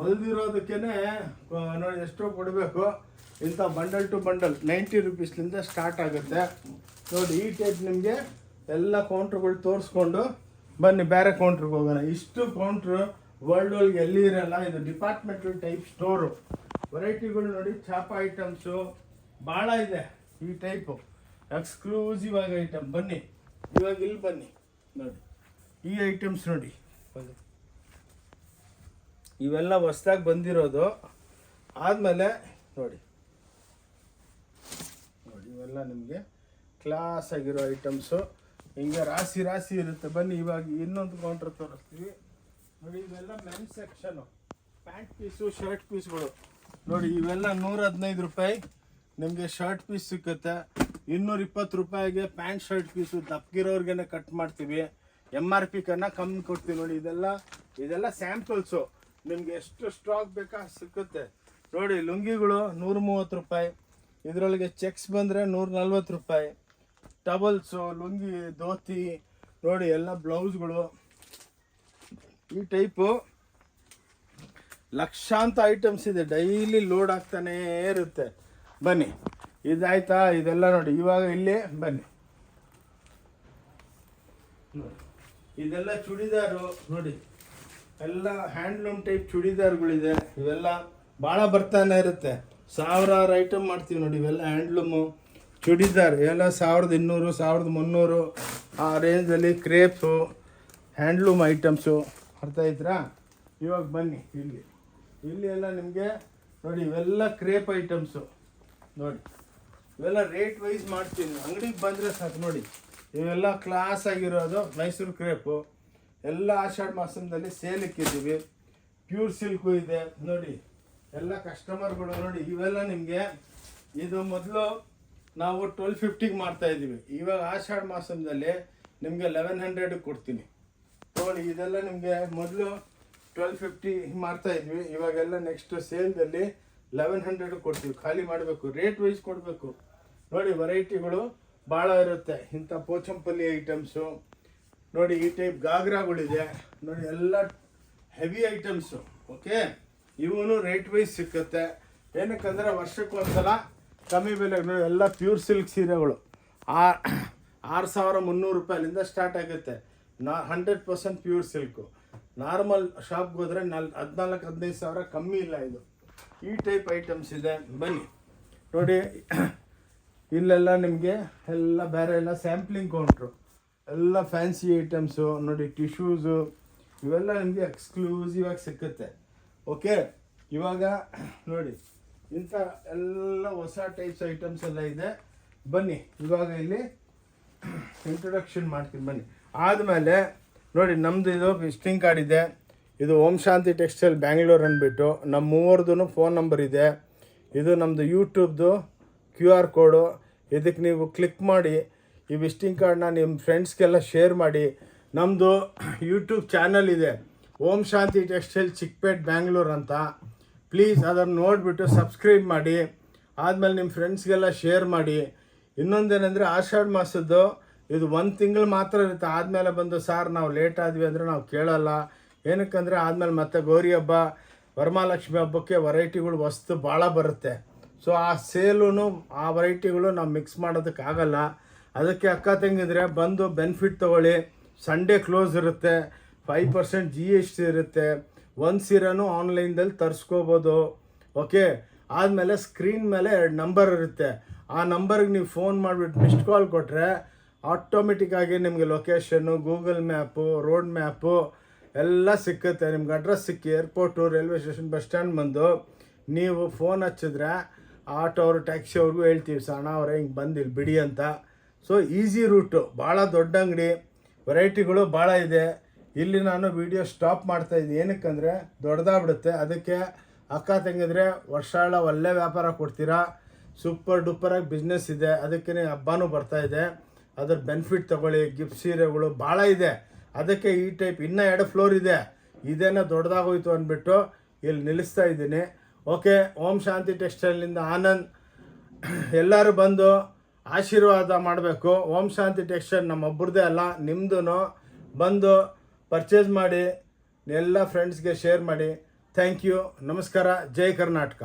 ಹೊಲ್ದಿರೋದಕ್ಕೇ ನೋಡಿ ಎಷ್ಟೋ ಕೊಡಬೇಕು. ಇಂಥ ಬಂಡಲ್ ಟು ಬಂಡಲ್ 90 ರೂಪೀಸ್ಲಿಂದ ಸ್ಟಾರ್ಟ್ ಆಗುತ್ತೆ ನೋಡಿ. ಈ ಟೈಪ್ ನಿಮಗೆ ಎಲ್ಲ ಕೌಂಟ್ರುಗಳು ತೋರಿಸ್ಕೊಂಡು ಬನ್ನಿ ಬೇರೆ ಕೌಂಟ್ರಿಗೆ ಹೋಗೋಣ. ಇಷ್ಟು ಕೌಂಟ್ರು ವರ್ಲ್ಡ್ ಒಳಗೆ ಎಲ್ಲಿ ಇರಲ್ಲ. ಇದು ಡಿಪಾರ್ಟ್ಮೆಂಟಲ್ ಟೈಪ್ ಸ್ಟೋರು. ವೆರೈಟಿಗಳು ನೋಡಿ. ಚಾಪ ಐಟಮ್ಸು ಭಾಳ ಇದೆ. ಈ ಟೈಪು ಎಕ್ಸ್ಕ್ಲೂಸಿವ್ ಆಗಿ ಐಟಮ್. ಬನ್ನಿ ಇವಾಗ ಇಲ್ಲಿ ಬನ್ನಿ ನೋಡಿ. ಈ ಐಟಮ್ಸ್ ನೋಡಿ. ಇವೆಲ್ಲ ಹೊಸ್ದಾಗಿ ಬಂದಿರೋದು. ಆದಮೇಲೆ ನೋಡಿ ನೋಡಿ ಇವೆಲ್ಲ ನಿಮಗೆ ಕ್ಲಾಸ್ ಆಗಿರೋ ಐಟಮ್ಸು. ಹಿಂಗೆ ರಾಶಿ ರಾಶಿ ಇರುತ್ತೆ. ಬನ್ನಿ ಇವಾಗ ಇನ್ನೊಂದು ಕೌಂಟ್ರ್ ತೋರಿಸ್ತೀವಿ ನೋಡಿ. ಇವೆಲ್ಲ men's section. Pant piece, shirt ಪೀಸ್ಗಳು ನೋಡಿ. ಇವೆಲ್ಲ 115 ರೂಪಾಯಿ ನಿಮಗೆ ಶರ್ಟ್ ಪೀಸ್ ಸಿಕ್ಕುತ್ತೆ. 220 ರೂಪಾಯಿಗೆ ಪ್ಯಾಂಟ್ ಶರ್ಟ್ ಪೀಸು ದಪ್ಪಗಿರೋರ್ಗೆ ಕಟ್ ಮಾಡ್ತೀವಿ. MRP ಕನ್ನ ಕಮ್ಮಿ ಕೊಡ್ತೀವಿ ನೋಡಿ. ಇದೆಲ್ಲ ಸ್ಯಾಂಪಲ್ಸು. ನಿಮಗೆ ಎಷ್ಟು ಸ್ಟಾಕ್ ಬೇಕಾ ಸಿಕ್ಕುತ್ತೆ ನೋಡಿ. ಲುಂಗಿಗಳು 130 ರೂಪಾಯಿ. ಇದರೊಳಗೆ ಚೆಕ್ಸ್ ಬಂದರೆ 140 ರೂಪಾಯಿ. ಟಬಲ್ಸು, ಲುಂಗಿ, ಧೋತಿ ನೋಡಿ. ಎಲ್ಲ ಬ್ಲೌಸ್ಗಳು ಈ ಟೈಪು ಲಕ್ಷಾಂತರ ಐಟಮ್ಸ್ ಇದೆ. ಡೈಲಿ ಲೋಡ್ ಆಗ್ತಾನೇ ಇರುತ್ತೆ. ಬನ್ನಿ ಇದಾಯ್ತಾ. ಇದೆಲ್ಲ ನೋಡಿ. ಇವಾಗ ಇಲ್ಲಿ ಬನ್ನಿ ಇದೆಲ್ಲ ಚೂಡಿದಾರು ನೋಡಿ. ಎಲ್ಲ ಹ್ಯಾಂಡ್ಲೂಮ್ ಟೈಪ್ ಚೂಡಿದಾರ್ಗಳಿದೆ. ಇವೆಲ್ಲ ಭಾಳ ಬರ್ತಾನೆ ಇರುತ್ತೆ. ಸಾವಿರಾರು ಐಟಮ್ ಮಾಡ್ತೀವಿ ನೋಡಿ. ಇವೆಲ್ಲ ಹ್ಯಾಂಡ್ಲೂಮು ಚೂಡಿದಾರ್ ಎಲ್ಲ 1200, 1300 ಆ ರೇಂಜಲ್ಲಿ ಕ್ರೇಪ್ಸು ಹ್ಯಾಂಡ್ಲೂಮ್ ಐಟಮ್ಸು. ಅರ್ಥ ಆಯ್ತಾ. ಇವಾಗ ಬನ್ನಿ ಇಲ್ಲಿ ಎಲ್ಲ ನಿಮಗೆ ನೋಡಿ. ಇವೆಲ್ಲ ಕ್ರೇಪ್ ಐಟಮ್ಸು ನೋಡಿ. ಇವೆಲ್ಲ ರೇಟ್ ವೈಸ್ ಮಾಡ್ತೀನಿ. ಅಂಗಡಿಗೆ ಬಂದರೆ ಸಾಕು ನೋಡಿ. ಇವೆಲ್ಲ ಕ್ಲಾಸ್ ಆಗಿರೋದು ಮೈಸೂರು ಕ್ರೇಪು. ಎಲ್ಲ ಆಷಾಢ ಮಾಸದಲ್ಲಿ ಸೇಲ್ ಇಕ್ಕಿದ್ದೀವಿ. ಪ್ಯೂರ್ ಸಿಲ್ಕು ಇದೆ ನೋಡಿ. ಎಲ್ಲ ಕಸ್ಟಮರ್ಗಳು ನೋಡಿ. ಇವೆಲ್ಲ ನಿಮಗೆ ಇದು ಮೊದಲು ನಾವು 1250 ಮಾಡ್ತಾ ಇದ್ದೀವಿ. ಇವಾಗ ಆಷಾಢ ಮಾಸದಲ್ಲಿ ನಿಮಗೆ 1100 ಕೊಡ್ತೀನಿ ನೋಡಿ. ಇದೆಲ್ಲ ನಿಮಗೆ ಮೊದಲು 1250 ಮಾಡ್ತಾ ಇದ್ವಿ, ಇವಾಗೆಲ್ಲ ನೆಕ್ಸ್ಟ್ ಸೇಲ್ದಲ್ಲಿ 1100 ಕೊಡ್ತೀವಿ. ಖಾಲಿ ಮಾಡಬೇಕು, ರೇಟ್ ವೈಸ್ ಕೊಡಬೇಕು ನೋಡಿ. ವೆರೈಟಿಗಳು ಭಾಳ ಇರುತ್ತೆ. ಇಂಥ ಪೋಚಂಪಲ್ಲಿ ಐಟಮ್ಸು ನೋಡಿ, ಈ ಟೈಪ್ ಗಾಗ್ರಾಗಳಿದೆ ನೋಡಿ, ಎಲ್ಲ ಹೆವಿ ಐಟಮ್ಸು. ಓಕೆ, ಇವನು ರೇಟ್ ವೈಸ್ ಸಿಕ್ಕುತ್ತೆ. ಏನಕ್ಕಂದ್ರೆ ವರ್ಷಕ್ಕೊಂದ್ಸಲ ಕಮ್ಮಿ ಬೆಲೆಗೆ ನೋಡಿ. ಎಲ್ಲ ಪ್ಯೂರ್ ಸಿಲ್ಕ್ ಸೀರೆಗಳು 6300 ರೂಪಾಯಿಲಿಂದ ಸ್ಟಾರ್ಟ್ ಆಗುತ್ತೆ. 100% ಪ್ಯೂರ್ ಸಿಲ್ಕು. ನಾರ್ಮಲ್ ಶಾಪ್ಗೆ ಹೋದರೆ 14-15 ಸಾವಿರ ಕಮ್ಮಿ ಇಲ್ಲ. ಇದು ಈ ಟೈಪ್ ಐಟಮ್ಸ್ ಇದೆ. ಬನ್ನಿ ನೋಡಿ, ಇಲ್ಲೆಲ್ಲ ನಿಮಗೆ ಎಲ್ಲ ಬೇರೆ ಎಲ್ಲ ಸ್ಯಾಂಪ್ಲಿಂಗ್ ಕೌಂಟ್ರು, ಎಲ್ಲ ಫ್ಯಾನ್ಸಿ ಐಟಮ್ಸು ನೋಡಿ. ಟಿಶ್ಯೂಸು ಇವೆಲ್ಲ ನಿಮಗೆ ಎಕ್ಸ್ಕ್ಲೂಸಿವ್ ಆಗಿ ಸಿಕ್ಕುತ್ತೆ. ಓಕೆ, ಇವಾಗ ನೋಡಿ ಇಂಥ ಎಲ್ಲ ಹೊಸ ಟೈಪ್ಸ್ ಐಟಮ್ಸ್ ಎಲ್ಲ ಇದೆ. ಬನ್ನಿ ಇವಾಗ ಇಲ್ಲಿ ಇಂಟ್ರೊಡಕ್ಷನ್ ಮಾಡ್ತೀನಿ ಬನ್ನಿ. ಆದಮೇಲೆ ನೋಡಿ, ನಮ್ಮದು ಇದು ವಿಸಿಟಿಂಗ್ ಕಾರ್ಡ್ ಇದೆ. ಇದು ಓಂ ಶಾಂತಿ ಟೆಕ್ಸ್ಟೈಲ್ ಬ್ಯಾಂಗ್ಳೂರ್ ಅಂದ್ಬಿಟ್ಟು ನಮ್ಮ ಮೂವರದು ಫೋನ್ ನಂಬರ್ ಇದೆ. ಇದು ನಮ್ಮದು ಯೂಟ್ಯೂಬ್ದು QR ಕೋಡು. ಇದಕ್ಕೆ ನೀವು ಕ್ಲಿಕ್ ಮಾಡಿ ಈ ವಿಸಿಟಿಂಗ್ ಕಾರ್ಡ್ನ ನಿಮ್ಮ ಫ್ರೆಂಡ್ಸ್ಗೆಲ್ಲ ಶೇರ್ ಮಾಡಿ. ನಮ್ಮದು ಯೂಟ್ಯೂಬ್ ಚಾನಲ್ ಇದೆ, ಓಂ ಶಾಂತಿ ಟೆಕ್ಸ್ಟೈಲ್ ಚಿಕ್ಕಪೇಟ್ ಬ್ಯಾಂಗ್ಳೂರ್ ಅಂತ. ಪ್ಲೀಸ್ ಅದನ್ನು ನೋಡಿಬಿಟ್ಟು ಸಬ್ಸ್ಕ್ರೈಬ್ ಮಾಡಿ. ಆದಮೇಲೆ ನಿಮ್ಮ ಫ್ರೆಂಡ್ಸ್ಗೆಲ್ಲ ಶೇರ್ ಮಾಡಿ. ಇನ್ನೊಂದೇನೆಂದರೆ ಆಷಾಢ ಮಾಸದ್ದು ಇದು 1 ತಿಂಗಳು ಮಾತ್ರ ಇರುತ್ತೆ. ಆದಮೇಲೆ ಬಂದು ಸಾರ್ ನಾವು ಲೇಟ್ ಆದ್ವಿ ಅಂದರೆ ನಾವು ಕೇಳಲ್ಲ. ಏನಕ್ಕಂದರೆ ಆದಮೇಲೆ ಮತ್ತೆ ಗೌರಿ ಹಬ್ಬ, ವರಮಹಾಲಕ್ಷ್ಮಿ ಹಬ್ಬಕ್ಕೆ ವೆರೈಟಿಗಳು ವಸ್ತು ಭಾಳ ಬರುತ್ತೆ. ಸೊ ಆ ಸೇಲೂ ಆ ವೆರೈಟಿಗಳು ನಾವು ಮಿಕ್ಸ್ ಮಾಡೋದಕ್ಕಾಗಲ್ಲ. ಅದಕ್ಕೆ ಅಕ್ಕ ತಂಗಿದ್ರೆ ಬಂದು ಬೆನಿಫಿಟ್ ತೊಗೊಳ್ಳಿ. ಸಂಡೇ ಕ್ಲೋಸ್ ಇರುತ್ತೆ, 5% GST ಇರುತ್ತೆ. ಒಂದು ಸೀರೆನೂ ಆನ್ಲೈನ್ದಲ್ಲಿ ತರಿಸ್ಕೋಬೋದು. ಓಕೆ, ಆದಮೇಲೆ ಸ್ಕ್ರೀನ್ ಮೇಲೆ 2 ನಂಬರ್ ಇರುತ್ತೆ. ಆ ನಂಬರ್ಗೆ ನೀವು ಫೋನ್ ಮಾಡಿಬಿಟ್ಟು ಮಿಸ್ಡ್ ಕಾಲ್ ಕೊಟ್ಟರೆ ಆಟೋಮೆಟಿಕ್ಕಾಗಿ ನಿಮಗೆ location, Google map, road map ಎಲ್ಲ ಸಿಕ್ಕುತ್ತೆ. ನಿಮ್ಗೆ ಅಡ್ರೆಸ್ ಸಿಕ್ಕಿ airport, railway station, bus stand ಬಂದು ನೀವು ಫೋನ್ ಹಚ್ಚಿದ್ರೆ ಆಟೋ ಅವರು, ಟ್ಯಾಕ್ಸಿ ಅವ್ರಿಗೂ ಹೇಳ್ತೀವಿ, ಸಣ್ಣ ಅವರೇ ಹಿಂಗೆ ಬಂದಿಲ್ಲ ಬಿಡಿ ಅಂತ. ಸೊ ಈಸಿ ರೂಟು, ಭಾಳ ದೊಡ್ಡ ಅಂಗಡಿ, ವೆರೈಟಿಗಳು ಭಾಳ ಇದೆ. ಇಲ್ಲಿ ನಾನು ವಿಡಿಯೋ ಸ್ಟಾಪ್ ಮಾಡ್ತಾಯಿದ್ದೀನಿ. ಏನಕ್ಕಂದರೆ ದೊಡ್ಡದಾಗ್ಬಿಡುತ್ತೆ. ಅದಕ್ಕೆ ಅಕ್ಕ ತಂಗಿದ್ರೆ ವರ್ಷಾಳ ಒಳ್ಳೆ ವ್ಯಾಪಾರ ಕೊಡ್ತೀರಾ. ಸೂಪರ್ ಡೂಪರಾಗಿ ಬಿಸ್ನೆಸ್ ಇದೆ. ಅದಕ್ಕೆ ಹಬ್ಬನೂ ಬರ್ತಾಯಿದೆ, ಅದ್ರ ಬೆನಿಫಿಟ್ ತೊಗೊಳ್ಳಿ. ಗಿಫ್ಟ್ ಸೀರೆಗಳು ಭಾಳ ಇದೆ. ಅದಕ್ಕೆ ಈ ಟೈಪ್ ಇನ್ನೂ 2 ಫ್ಲೋರ್ ಇದೆ. ಇದೇನೋ ದೊಡ್ಡದಾಗೋಯ್ತು ಅಂದ್ಬಿಟ್ಟು ಇಲ್ಲಿ ನಿಲ್ಲಿಸ್ತಾ ಇದ್ದೀನಿ. ಓಕೆ, ಓಂ ಶಾಂತಿ ಟೆಕ್ಸ್ಟೈಲ್ನಿಂದ ಆನಂದ್. ಎಲ್ಲರೂ ಬಂದು ಆಶೀರ್ವಾದ ಮಾಡಬೇಕು. ಓಂ ಶಾಂತಿ ಟೆಕ್ಸ್ಟೈಲ್ ನಮ್ಮೊಬ್ಬರದೇ ಅಲ್ಲ, ನಿಮ್ಮದು. ಬಂದು ಪರ್ಚೇಸ್ ಮಾಡಿ, ಎಲ್ಲ ಫ್ರೆಂಡ್ಸ್ಗೆ ಶೇರ್ ಮಾಡಿ. ಥ್ಯಾಂಕ್ ಯು, ನಮಸ್ಕಾರ, ಜೈ ಕರ್ನಾಟಕ.